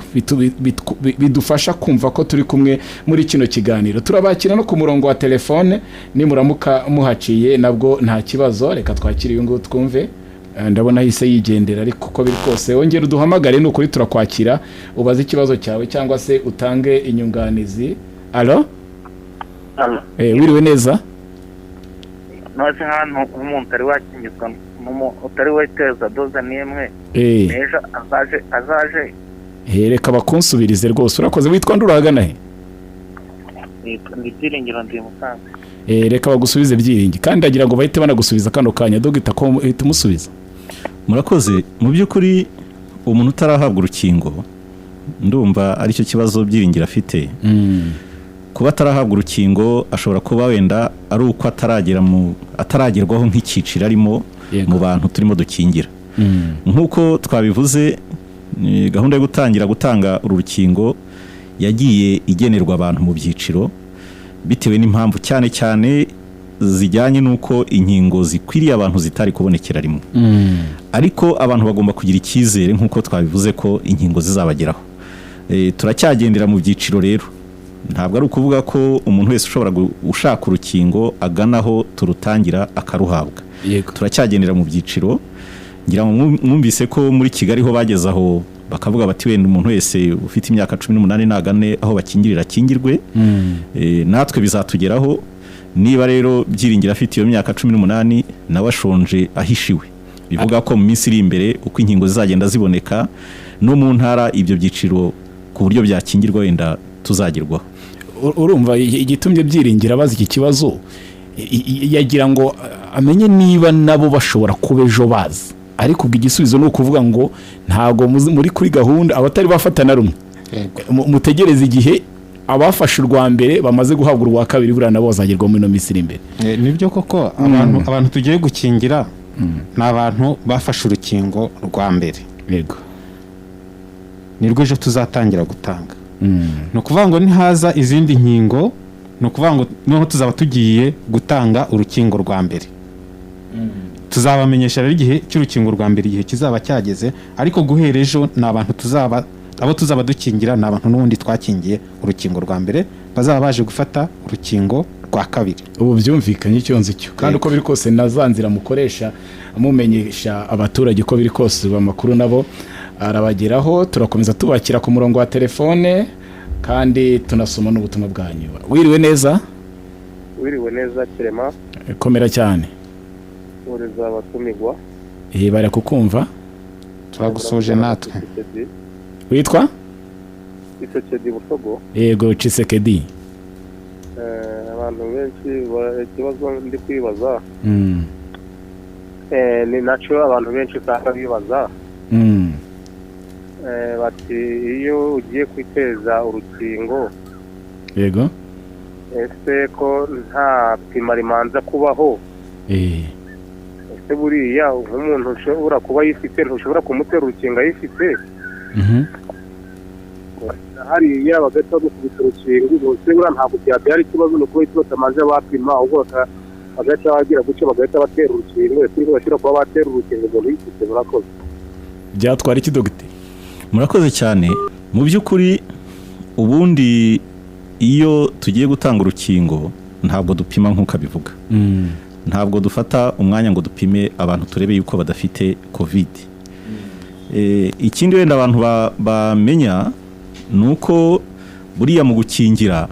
bidufasha kumva ko turi kumwe muri kino kiganiro. Turabakira no ku murongo wa telefone, nimuramuka muhaciye nabwo nta kibazo. Reka twakire uyu ngo twumve, ndabona hise yigendera, ariko uko biri kose wongera uduhamagare, ni ukuri turakwakira ubaze ikibazo cyawe cyangwa se utange inyunganizi. Allo? Wiriwe neza? Naje hano umuntu ari wakinyuzwa utari weteza doza nimwe. Ejo azaje. Reka bakunsubirize rwose. Urakoze. Witwa nduragana he? Byiringiro ndi Musanze. Reka bagusubize Byiringi, kandi ndagira ngo bahite banagusubiza kano kanya dogita ko tumusubiza. Murakoze. Mu by'ukuri umuntu utarahabwa urukingo ndumva ari cyo kibazo Byiringira afite. Kuba atarahabwa urukingo ashobora kuba wenda ari uko ataragerwaho nk'ikiciro arimo mu bantu turimo dukingira. Nk'uko twabivuze, gahunda yo gutanga uru rukingo yagiye igenerwa abantu mu byiciro bitewe n'impamvu cyane cyane zijyanye n'uko inkingo zikwiriye abantu zitari kubonekera rimwe. Ariko abantu bagomba kugira icyizere nk'uko twabivuze ko inkingo zizabageraho. Turacyagendera mu byiciro rero, ntabwo ari ukuvuga ko umuntu wese ushobora ushaka urukingo aganaho turutangira akaruhabwa. Turacyagendera mu byiciro. Ngira ngo mwumvise ko muri Kigali ho bageze aho bakavuga bati wenda umuntu wese ufite imyaka 18 nagane aho bakingirira akingirwe. Natwe bizatugeraho. Niba rero Byiringira afite iyo myaka 18 nawe ashonje ahishiwe, bivuga ko mu minsi iri imbere uko inkingo zizagenda ziboneka no mu ntara ibyo byiciro ku buryo byakingirwa wenda tuzagerwaho. Urumva igitumye Byiringira bazi iki kibazo, yagira ngo amenye niba nabo bashobora kuba ejo bazi, ariko igisubizo ni ukuvuga ngo ntago muri kuri gahunda abatari bafatana rumwe. Mutegereze igihe abafashe urwa mbere bamaze guhabwa urwa kabiri, bura nabo bazagerwa muri no misiri imbere. Nibyo koko abantu tugiye gukingira n'abantu bafashe urukingo rwa mbere. Yego. Nirwo ejo tuzatangira gutanga. No kuvuga ngo nihaza izindi nkingo, no kuvuga ngo noho tuzaba tugiye gutanga urukingo rwa mbere. Tuzabamenyesha igihe cy'urukingo rwa mbere igihe kizaba cyageze, ariko guhera ejo n'abantu tuzaba dukingira n'abantu n'ubundi twakingiye urukingo rwa mbere bazaba baje gufata urukingo rwa kabiri. Ubu byumvikanye cyonze cyo, kandi uko biri kose nazanzira mukoresha amumenyesha abaturage ko biri kose bamakuru nabo arabageraho. Turakomeza tubakira ku murongo wa telefone kandi tunasoma n'ubutumwa bwanyu. Wiriwe neza? Wiriwe neza Kirema. Komera cyane. Ureza abatumigwa. Bari kukumva. Turagusoje natwe. Witwa? Tshisekedi Busogo. Yego Tshisekedi. Abantu benshi ikibazo ndi kwibaza. Ni naco abantu benshi usanga bibaza. Bati iyo ugiye kwiteza urukingo. Yego. Ese ko nta primarimanza kubaho. Ese buriya umuntu ushobora kuba yifite ntushobora kumutera urukingo yifite. Hari yabagata gukubita urukingo bose bura ntabwo byari ikibazo no kuba batamaze bapima ahubwo bagata bagira guce bagata batera urukingo. Ese bashobora kuba batera urukingo ngo yifite. Murakoze. Byatwara iki Dogite? Murakoze cyane. Mu by'ukuri ubundi iyo tugiye gutanga urukingo ntabwo dupima nk'uko abivuga. ntabwo dufata umwanya ngo dupime abantu turebe yuko badafite covid. Ikindi wenda abantu bamenya nuko buriya mu gukingira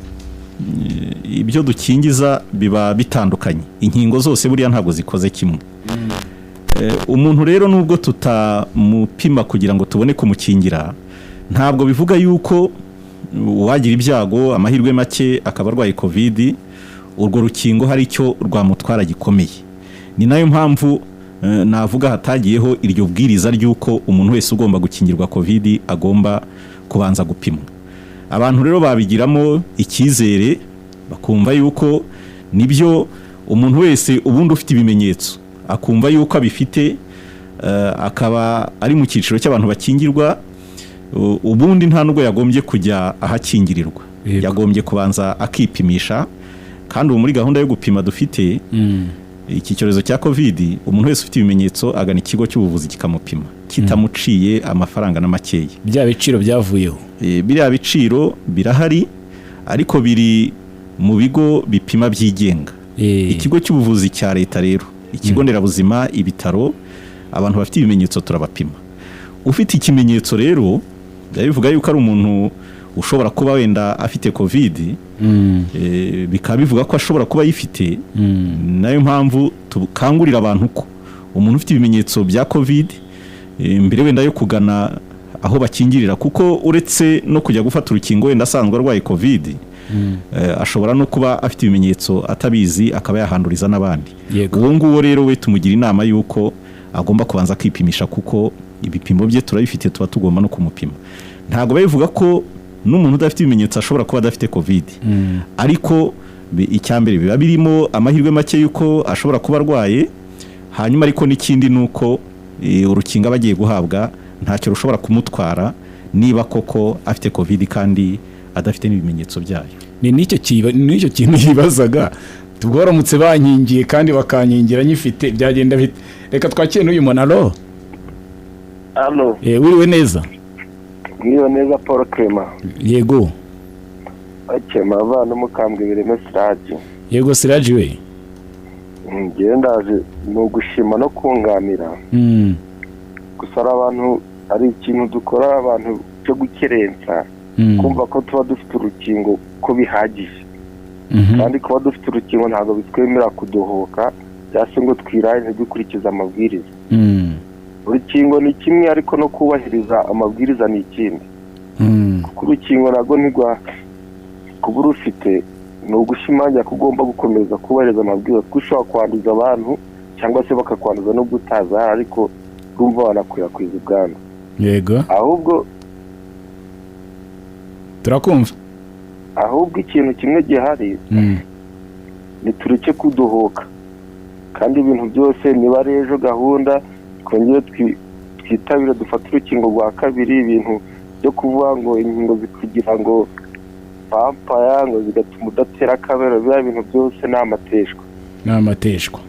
ibyo dukingiza biba bitandukanye, inkingo zose buriya ntabwo zikoze kimwe. Umuntu rero nubwo tutamupima kugira ngo tubone kumukingira, ntabwo bivuga yuko wagira ibyago amahirwe make akaba arwaye covid urwo rukingo hari icyo rwamutwara gikomeye. Ni nayo mpamvu navuga hatagiyeho iryo bwiriza ry'uko umuntu wese ugomba gukingirwa covid agomba kubanza gupimwa. Abantu rero babigiramo icyizere bakumva yuko nibyo umuntu wese ubundi ufite ibimenyetso akumva yuko abifite, akaba ari mu cyiciro cy'abantu bakingirwa, ubundi nta nubwo yagombye kujya ahakingirirwa, yagombye kubanza akipimisha. Kandi ubu muri gahunda yo gupima dufite iki cyorezo cya covid, umuntu wese ufite ibimenyetso agana ikigo cy'ubuvuzi kikamupima kitamuciye amafaranga na makeya. Bya biciro byavuyeho, biriya biciro birahari ariko biri mu bigo bipima byigenga. Ikigo cy'ubuvuzi cya leta rero, ikigo nderabuzima, ibitaro, abantu bafite ibimenyetso turabapima. Ufite ikimenyetso rero bivuga yuko ari umuntu ushobora kuba wenda afite covid, bikaba bivuga ko ashobora kuba yifite. Nayo mpamvu tukangurira abantu ko umuntu ufite ibimenyetso bya covid mbere wenda yo kugana aho bakingirira, kuko uretse no kujya gufata urukingo wenda asanzwe arwaye covid, ashobora no kuba afite ibimenyetso atabizi akaba yahanduriza n'abandi. Uwo nguwo rero we tumugira inama yuko agomba kubanza kwipimisha, kuko ibipimo bye turabifite, tuba tugomba no kumupima. Ntabwo bayivuga ko n'umuntu udafite ibimenyetso ashobora kuba adafite covid, ariko icyambere biba birimo amahirwe make yuko ashobora kuba arwaye. Hanyuma ariko n'ikindi nuko urukingo bagiye guhabwa ntacyo rushobora kumutwara niba koko afite covid kandi adafite n'ibimenyetso byayo. Ni nicyo kintu yibazaga, tubworamutse bankingiye kandi bakankingira nyifite byagenda bite? Reka twakire n'uyu monalo. Allo. Wiriwe neza? Niyo neza Paul Clement. Yego. Akema abana mukambwe bireme Siraji. Yego Siraji we. Ndaje no gushima no kunganira. Gusara abantu ari ikintu dukora abantu cyo gukerensa. Kumva ko tuba dufite urukingo ko bihagije. Kandi kuba dufite urukingo ntabwo bitwemera kudohoka cyase ngo twiraye dukurikiza amabwiriza. Urukingo ni kimwe ariko no kubahiriza amabwiriza ni ikindi. Kuko urukingo nago ntigwa kuba rufite ni ugushimangira ko ugomba gukomeza kubahiriza amabwiriza, kuko ushobora kwanduza abantu cyangwa se bakakwanduza no gutaza, ariko urumva wanakwirakwiza ubwandu. Yego. Ahubwo turakumva. Ahubwo ikintu kimwe gihari, ni tureke kudohoka, kandi ibintu byose niba ari ejo gahunda twongere twitabire dufata urukingo rwa kabiri. Ibintu byo kuvuga ngo inkingo zikugira ngo pampaya ngo zigatuma udatera akabero, biba bintu byose ni amateshwa.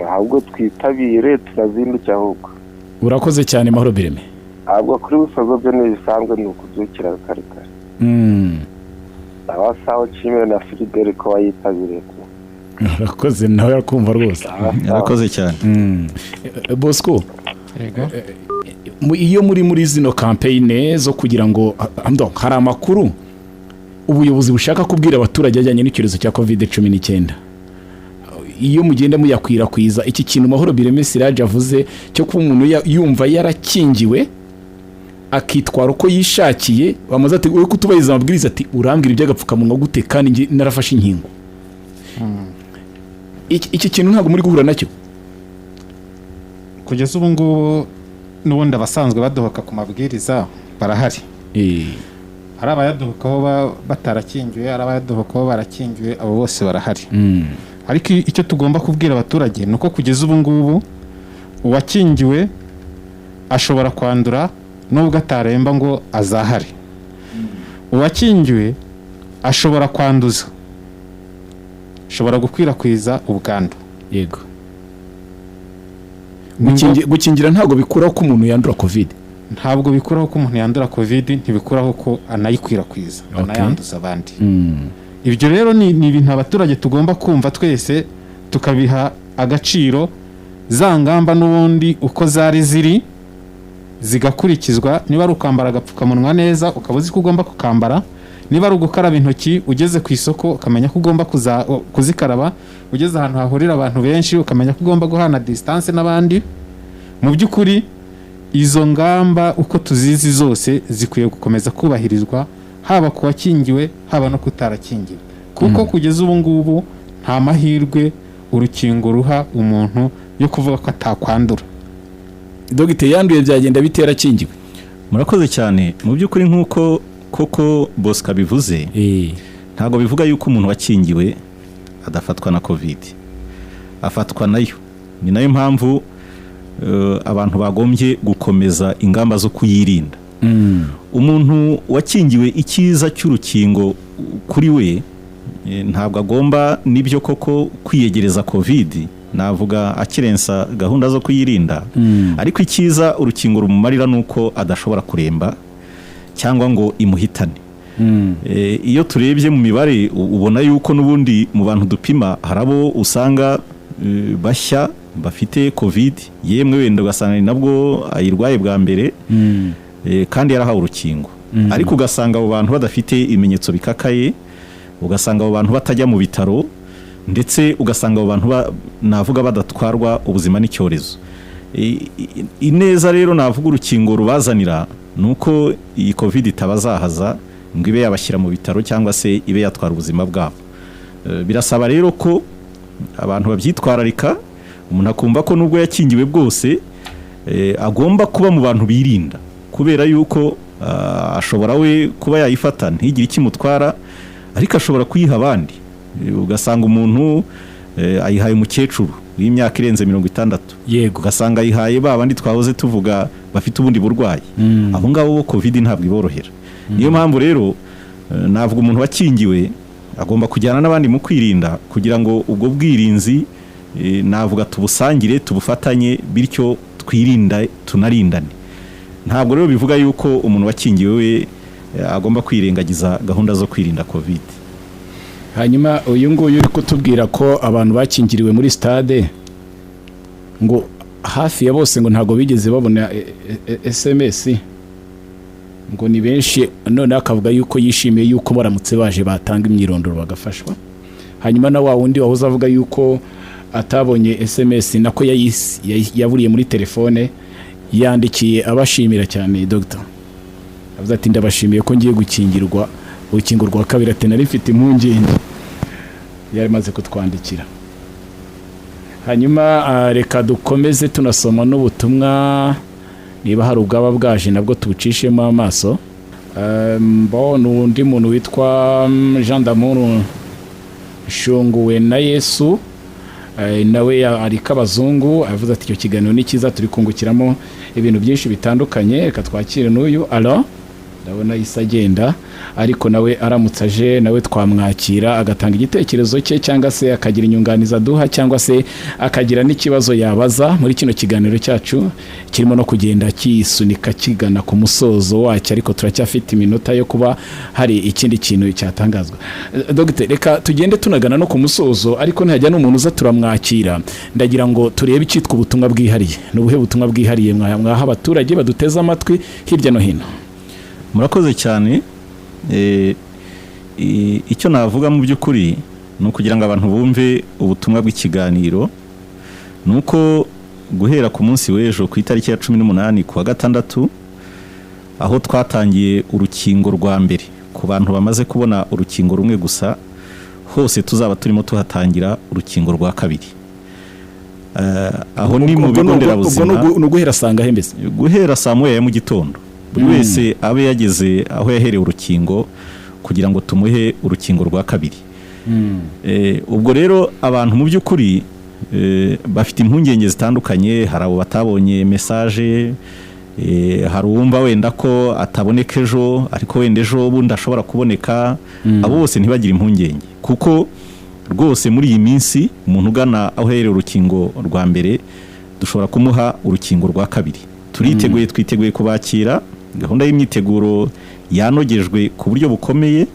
Ahubwo twitabire turazinduke ahubwo. Urakoze cyane Mahoro Bireme. Ahubwo kuri busozo byo n'ibisanzwe ni ukubyukira kare kare. Abasaho Chimere na Fidel ko wayitabiriye. Urakoze nawe arakumva rwose. Yarakoze cyane. Bosco, iyo muri zino campaign zo kugira ngo hari amakuru ubuyobozi bushaka kubwira abaturage ajyanye n'icyorezo cya covid-19, iyo mugenda muyakwirakwiza, iki kintu Mahoro Bireme Siraje avuze cyo kuba umuntu yumva yarakingiwe akitwara uko yishakiye, bamaze ati uri kutubahiriza amabwiriza, ati urambwira iby'agapfukamunwa gute kandi nge narafashe inkingo. Iki kintu ntabwo muri guhura nacyo kugeza ubu ngubu. N'ubundi abasanzwe badohoka ku mabwiriza barahari. Hari abayadohokaho batarakingiwe, hari abayadohokaho barakingiwe, abo bose barahari. Ariko icyo tugomba kubwira abaturage ni uko kugeza ubu ngubu uwakingiwe ashobora kwandura nubwo ataremba ngo azahare. Uwakingiwe ashobora kwanduza, ashobora gukwirakwiza ubwandu. Yego. Gukingira ntabwo bikuraho ko umuntu yandura covid. Ntabwo bikuraho ko umuntu yandura covid, ntibikuraho ko anayikwirakwiza, anayanduza abandi. Ibyo rero ni ibintu abaturage tugomba kumva twese tukabiha agaciro, za ngamba n'ubundi uko zari ziri zigakurikizwa. Niba ari ukambara agapfukamunwa neza ukaba uzi ko ugomba kukambara, niba ari ugukaraba intoki ugeze ku isoko ukamenya ko ugomba kuzikaraba, ugeze ahantu hahurira abantu benshi ukamenya ko ugomba guhana distance n'abandi. Mu by'ukuri izo ngamba uko tuzizi zose zikwiye gukomeza kubahirizwa, haba ku wakingiwe haba no kutarakingiwe, kuko kugeza ubu ngubu nta mahirwe urukingo ruha umuntu yo kuvuga ko atakwandura. Dogite yanduye byagenda bitera kingiwe. Murakoze cyane. Mu by'ukuri nk'uko koko Bosco bivuze, ntago bivuga yuko umuntu wakingiwe adafatwa na covid, afatwa nayo. Ni nayo mpamvu abantu bagombye gukomeza ingamba zo kuyirinda. Umuntu wakingiwe icyiza cy'urukingo kuri we ntabwo agomba nibyo koko kwiyegereza covid, navuga akirensa gahunda zo kuyirinda. Ariko icyiza urukingo rumumarira nuko adashobora kuremba cyangwa ngo imuhitane. Iyo turebye mu mibare ubona yuko n'ubundi mu bantu dupima harabo usanga bashya bafite covid, yemwe wenda ugasanga nabwo ayirwaye bwa mbere kandi yarahawe urukingo. Ariko ugasanga abo bantu badafite ibimenyetso bikakaye, ugasanga abo bantu batajya mu bitaro, ndetse ugasanga abo bantu navuga badatwarwa ubuzima n'icyorezo. Ineza rero navuga urukingo rubazanira nuko iyi covid itabazahaza ngo ibe yabashyira mu bitaro cyangwa se ibe yatwara ubuzima bwabo. Birasaba rero ko abantu babyitwararika, umuntu akumva ko nubwo yakingiwe bwose agomba kuba mu bantu birinda, kubera yuko ashobora we kuba yayifata ntigire ikimutwara, ariko ashobora kuyiha abandi. Ugasanga umuntu ayihaye umukecuru w'imyaka irenze 60, yego, ugasanga ayihaye babandi twahoze tuvuga bafite ubundi burwayi. Abo ngabo covid ntabwo iborohera. Niyo mpamvu rero navuga umuntu wakingiwe agomba kujyana n'abandi mu kwirinda, kugira ngo ubwo bwirinzi navuga tubusangire, tubufatanye, bityo twirinda tunarindane. Ntabwo rero bivuga yuko umuntu wakingiwe we agomba kwirengagiza gahunda zo kwirinda covid. Hanyuma uyu nguyu uri kutubwira ko abantu bakingiriwe muri stade ngo hafi ya bose ngo ntago bigeze babona SMS, ngo ni benshi, none akavuga yuko yishimiye yuko baramutse baje batanga imyirondoro bagafashwa. Hanyuma na wa wundi wahoze avuga yuko atabonye SMS nako yaburiye muri telefone, yandikiye abashimira cyane Dr. avuze ati ndabashimiye ko ngiye gukingirwa urukingo rwa kabiri, ati nari mfite impungenge, yari maze kutwandikira. Hanyuma reka dukomeze tunasoma n'ubutumwa, niba hari ubwaba bwaje nabwo tubucishemo amaso. N'undi muntu witwa Jean d'Amour Shunguwe na Yesu, nawe ariko abazungu, avuze ati icyo kiganiro ni cyiza, turi kungukiramo ibintu byinshi bitandukanye. Reka twakire n'uyu. Alo, ndabona isa agenda, ariko nawe aramutse aje nawe twamwakira agatanga igitekerezo cye, cyangwa se akagira inyunganizi aduha, cyangwa se akagira n'ikibazo yabaza muri kino kiganiro cyacu kirimo no kugenda kisunika kigana ku musozo wacyo, ariko turacyafite iminota yo kuba hari ikindi kintu cyatangazwa. Dr. reka tugende tunagana no ku musozo, ariko ntihajya n'umuntu uza turamwakira. Ndagira ngo turebe icyitwa ubutumwa bwihariye. N'ubuhe butumwa bwihariye mwaha abaturage baduteze amatwi hirya no hino? Murakoze cyane. Icyo navuga mu by'ukuri ni ukugira ngo abantu bumve ubutumwa bw'ikiganiro, nuko guhera ku munsi w'ejo ku itariki ya 18 ku wa gatandatu, aho twatangiye urukingo rwa mbere ku bantu bamaze kubona urukingo rumwe gusa, hose tuzaba turimo tuhatangira urukingo rwa kabiri. Aho ni mu bigo nderabuzima. Ubwo guhera sanga hembese, guhera saa 9 ya mu gitondo, buri wese abe yageze aho yahereye urukingo kugira ngo tumuhe urukingo rwa kabiri. Ubwo rero abantu mu by'ukuri bafite impungenge zitandukanye. Hari abo batabonye message, hari uwumva wenda ko ataboneka ejo, ariko wenda ejo bundi ashobora kuboneka. Abo bose ntibagire impungenge, kuko rwose muri iyi minsi umuntu ugana aho yahereye urukingo rwa mbere dushobora kumuha urukingo rwa kabiri. Twiteguye kubakira. Gahunda y'imyiteguro yanogejwe ku buryo bukomeye.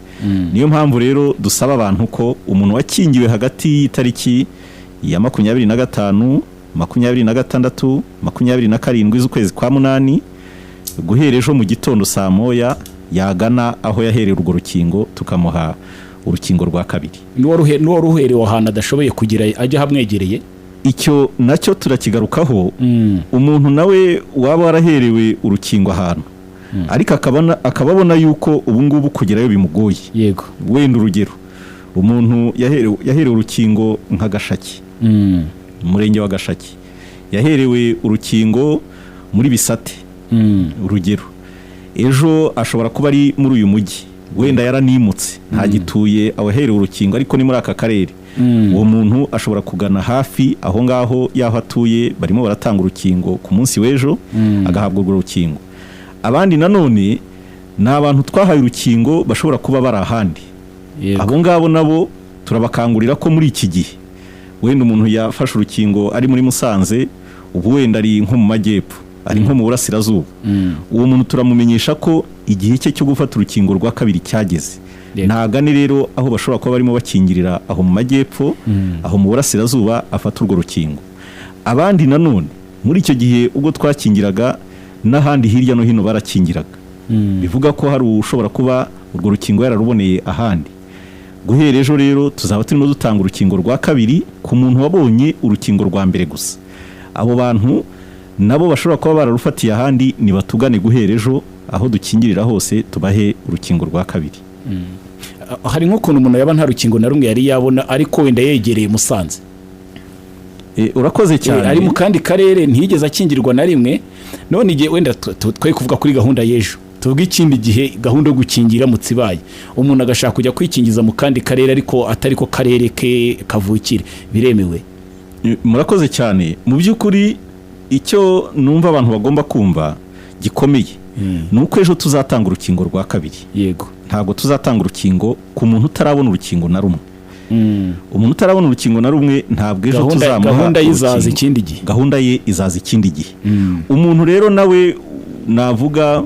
Niyo mpamvu rero dusaba abantu ko umuntu wakingiwe hagati y'itariki ya 25, 26, 27 z'ukwezi kwa munani, guhera ejo mu gitondo saa moya yagana aho yahereye urwo rukingo tukamuha urukingo rwa kabiri. N'uwo ruherewe ahantu adashoboye kugira ajya hamwegereye, icyo nacyo turakigarukaho. Umuntu nawe waba waraherewe urukingo ahantu ariko akaba abona yuko ubu ngubu kugerayo bimugoye. Yego, wenda urugero, umuntu yaherewe urukingo nka Gashaki, umurenge wa Gashaki, yaherewe urukingo muri Bisate, urugero, ejo ashobora kuba ari muri uyu mujyi, wenda yaranimutse ntagituye awaherewe urukingo ariko ni muri aka karere. Uwo muntu ashobora kugana hafi aho ngaho yaho atuye, barimo baratanga urukingo ku munsi w'ejo, agahabwa urwo rukingo. Abandi nanone ni abantu twahaye urukingo bashobora kuba bari ahandi. Abo ngabo nabo turabakangurira ko muri iki gihe wenda umuntu yafashe urukingo ari muri Musanze, ubu wenda ari nko mu majyepfo, ari nko mu burasirazuba, uwo muntu turamumenyesha ko igihe cye cyo gufata urukingo rwa kabiri cyageze. Ntagane rero aho bashobora kuba barimo bakingirira aho mu majyepfo, aho mu burasirazuba, afata urwo rukingo. Abandi nanone muri icyo gihe ubwo twakingiraga n'ahandi hirya no hino barakingiraga, bivuga ko hari ushobora kuba urwo rukingo yararuboneye ahandi. Guhera ejo rero tuzaba turimo dutanga urukingo rwa kabiri ku muntu wabonye urukingo rwa mbere gusa. Abo bantu nabo bashobora kuba bararufatiye ahandi, nibatugane guhera ejo aho dukingirira hose tubahe urukingo rwa kabiri. Hari nk'ukuntu umuntu yaba nta rukingo na rumwe yari yabona ariko wenda yegereye Musanze, urakoze cyane, ari mu kandi karere ntiyigeze akingirwa na rimwe. None igihe wenda twe kuvuga kuri gahunda y'ejo, tuvuga ikindi gihe gahunda yo gukingira mu Tsibaye, umuntu agashaka kujya kwikingiza mu kandi karere ariko atari ko karere ke kavukire, biremewe? Murakoze cyane. Mu by'ukuri icyo numva abantu bagomba kumva gikomeye ni uko ejo tuzatanga urukingo rwa kabiri. Yego, ntabwo tuzatanga urukingo ku muntu utarabona urukingo na rumwe. Umuntu utarabona urukingo na rumwe ntabwo ejo tuzamuha gahunda yizaza ikindi gihe, gahunda ye izaza ikindi gihe. Umuntu rero nawe navuga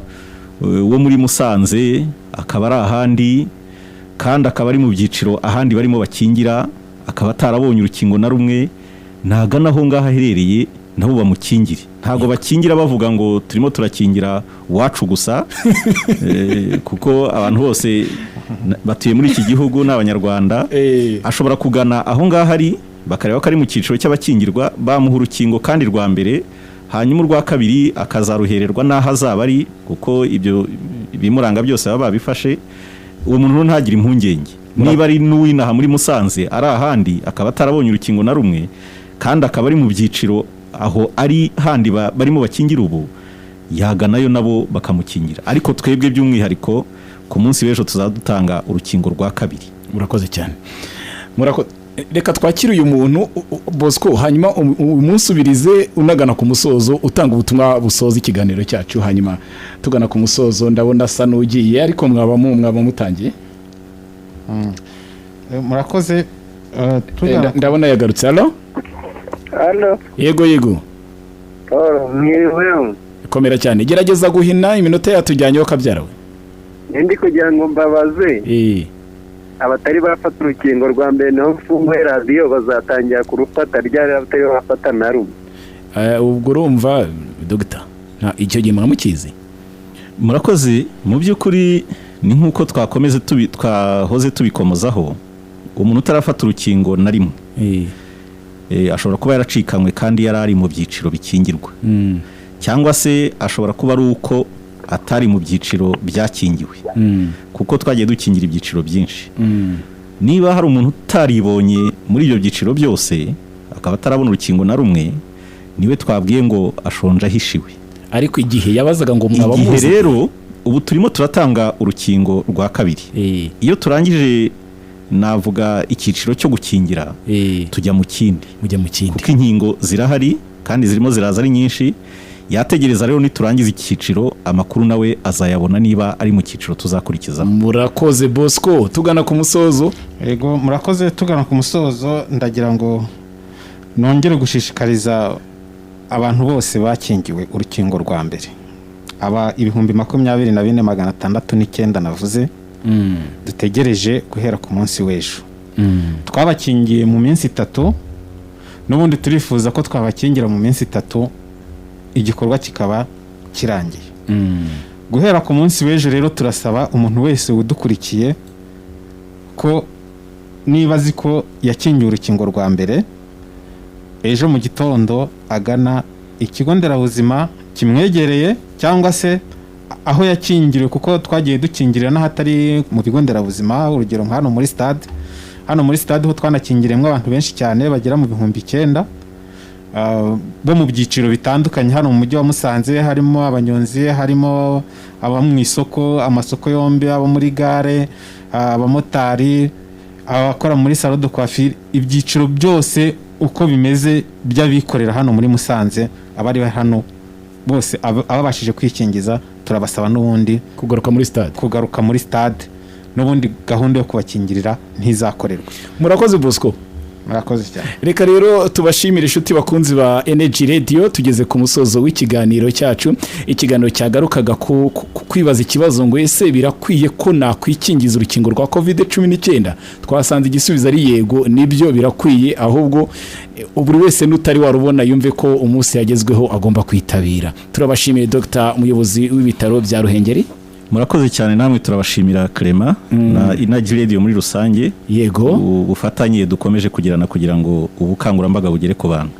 wo muri Musanze, akaba ari ahandi kandi akaba ari mu byiciro ahandi barimo bakingira, akaba atarabonye urukingo na rumwe, nagana aho ngaho aherereye nabo bamukingire. Ntabwo bakingira bavuga ngo turimo turakingira wacu gusa, kuko abantu bose batuye muri iki gihugu n'abanyarwanda. Ashobora kugana aho ngaho ari, bakareba ko ari mu cyiciro cy'abakingirwa, bamuha urukingo kandi rwa mbere, hanyuma urwa kabiri akazaruhererwa n'aho azaba ari, kuko ibyo bimuranga byose baba babifashe. Uwo muntu ntagire impungenge. Niba ari n'uwinaha muri Musanze ari ahandi akaba atarabonye urukingo na rumwe kandi akaba ari mu byiciro aho ari handi barimo bakingira, ubu yaganayo nabo bakamukingira. Ariko twebwe by'umwihariko ku munsi w'ejo tuzadutanga urukingo rwa kabiri. Murakoze cyane. Reka twakire uyu muntu Bosco, hanyuma umunsubirize unagana ku musozo, utanga ubutumwa busoza ikiganiro cyacu, hanyuma tugana ku musozo. Ndabona asa n'ugiye ariko mwaba mutangiye. Murakoze. Ndabona yagarutse. Halo? Halo? Yego. Mwiriwe. Komera cyane, gerageza guhina iminota yatujyanyeho kabyarawe. Ndi kugira ngo mbabaze. Abatari bafata urukingo rwa mbere naho mfunguye radiyo bazatangira kurufata ryari abatari bafata na rumwe. Ubwo urumva Dr. icyo gihe mwamukizi? Murakoze. Mu by'ukuri ni nk'uko twahoze tubikomozaho, umuntu utarafata urukingo na rimwe ashobora kuba yaracikanywe kandi yari ari mu byiciro bikingirwa, cyangwa se ashobora kuba ari uko atari mu byiciro byakingiwe, kuko twagiye dukingira ibyiciro byinshi. Niba hari umuntu utaribonye muri ibyo byiciro byose akaba atarabona urukingo na rumwe, niwe twabwiye ngo ashonje ahishiwe. Ariko igihe yabazaga ngo mwaba muzi, igihe rero ubu turimo turatanga urukingo rwa kabiri. Iyo turangije navuga icyiciro cyo gukingira, tujya mu kindi, kuko inkingo zirahari kandi zirimo ziraza ari nyinshi. Yategereza rero niturangiza icyiciro amakuru nawe azayabona niba ari mu cyiciro tuzakurikiza. Murakoze Bosco, tugana ku musozo. Yego, murakoze. Tugana ku musozo, ndagira ngo nongere gushishikariza abantu bose bakingiwe urukingo rwa mbere, aba 24,609 navuze, dutegereje guhera ku munsi w'ejo. Twabakingiye mu minsi 3, n'ubundi turifuza ko twabakingira mu minsi 3 igikorwa kikaba kirangiye. Guhera ku munsi w'ejo rero turasaba umuntu wese udukurikiye ko niba azi ko yakingiye urukingo rwa mbere, ejo mu gitondo agana ikigo nderabuzima kimwegereye cyangwa se aho yakingiriwe, kuko twagiye dukingirira n'ahatari mu bigo nderabuzima. Urugero nka hano muri stade ho twanakingiriyemo abantu benshi cyane bagera mu 9,000 bo mu byiciro bitandukanye. Hano mu mujyi wa Musanze harimo abanyonzi, harimo aba mu isoko, amasoko yombi, abo muri gare, abamotari, abakora muri salon de coiffure, ibyiciro byose uko bimeze by'abikorera hano muri Musanze. Abari hano bose ababashije kwikingiza turabasaba n'ubundi kugaruka muri stade n'ubundi gahunda yo kubakingirira ntizakorerwa. Murakoze Bosco. Murakoze cyane. Reka rero tubashimire inshuti bakunzi ba Energy Radio, tugeze ku musozo w'ikiganiro cyacu. Ikiganiro cyagarukaga kwibaza ikibazo ngo ese birakwiye ko nakwikingiza urukingo rwa COVID-19. Twasanze igisubizo ari yego, nibyo birakwiye, ahubwo buri wese n'utari warubona yumve ko umunsi yagezweho agomba kwitabira. Turabashimiye Dr. Umuyobozi w'ibitaro bya Ruhengeri. Murakoze cyane, namwe turabashimira Clement na Energy Radio muri rusange. Yego, ubufatanye dukomeje kugirana kugira ngo ubukangurambaga bugere ku bantu.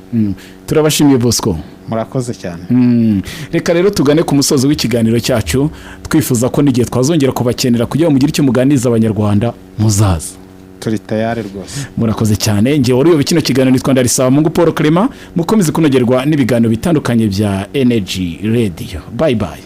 Turabashimiye Bosco. Murakoze cyane. Reka rero tugane ku musozo w'ikiganiro cyacu, twifuza ko n'igihe twazongera kubakenera kugira ngo mugire icyo muganiriza abanyarwanda muzaza. Turi tayari rwose. Murakoze cyane. Ngiye wari uyoboye kino kiganiro nitwa Ndarisamungu Paul Clement. Mukomeze kunogerwa n'ibiganiro bitandukanye bya Energy Radio. Bye bye.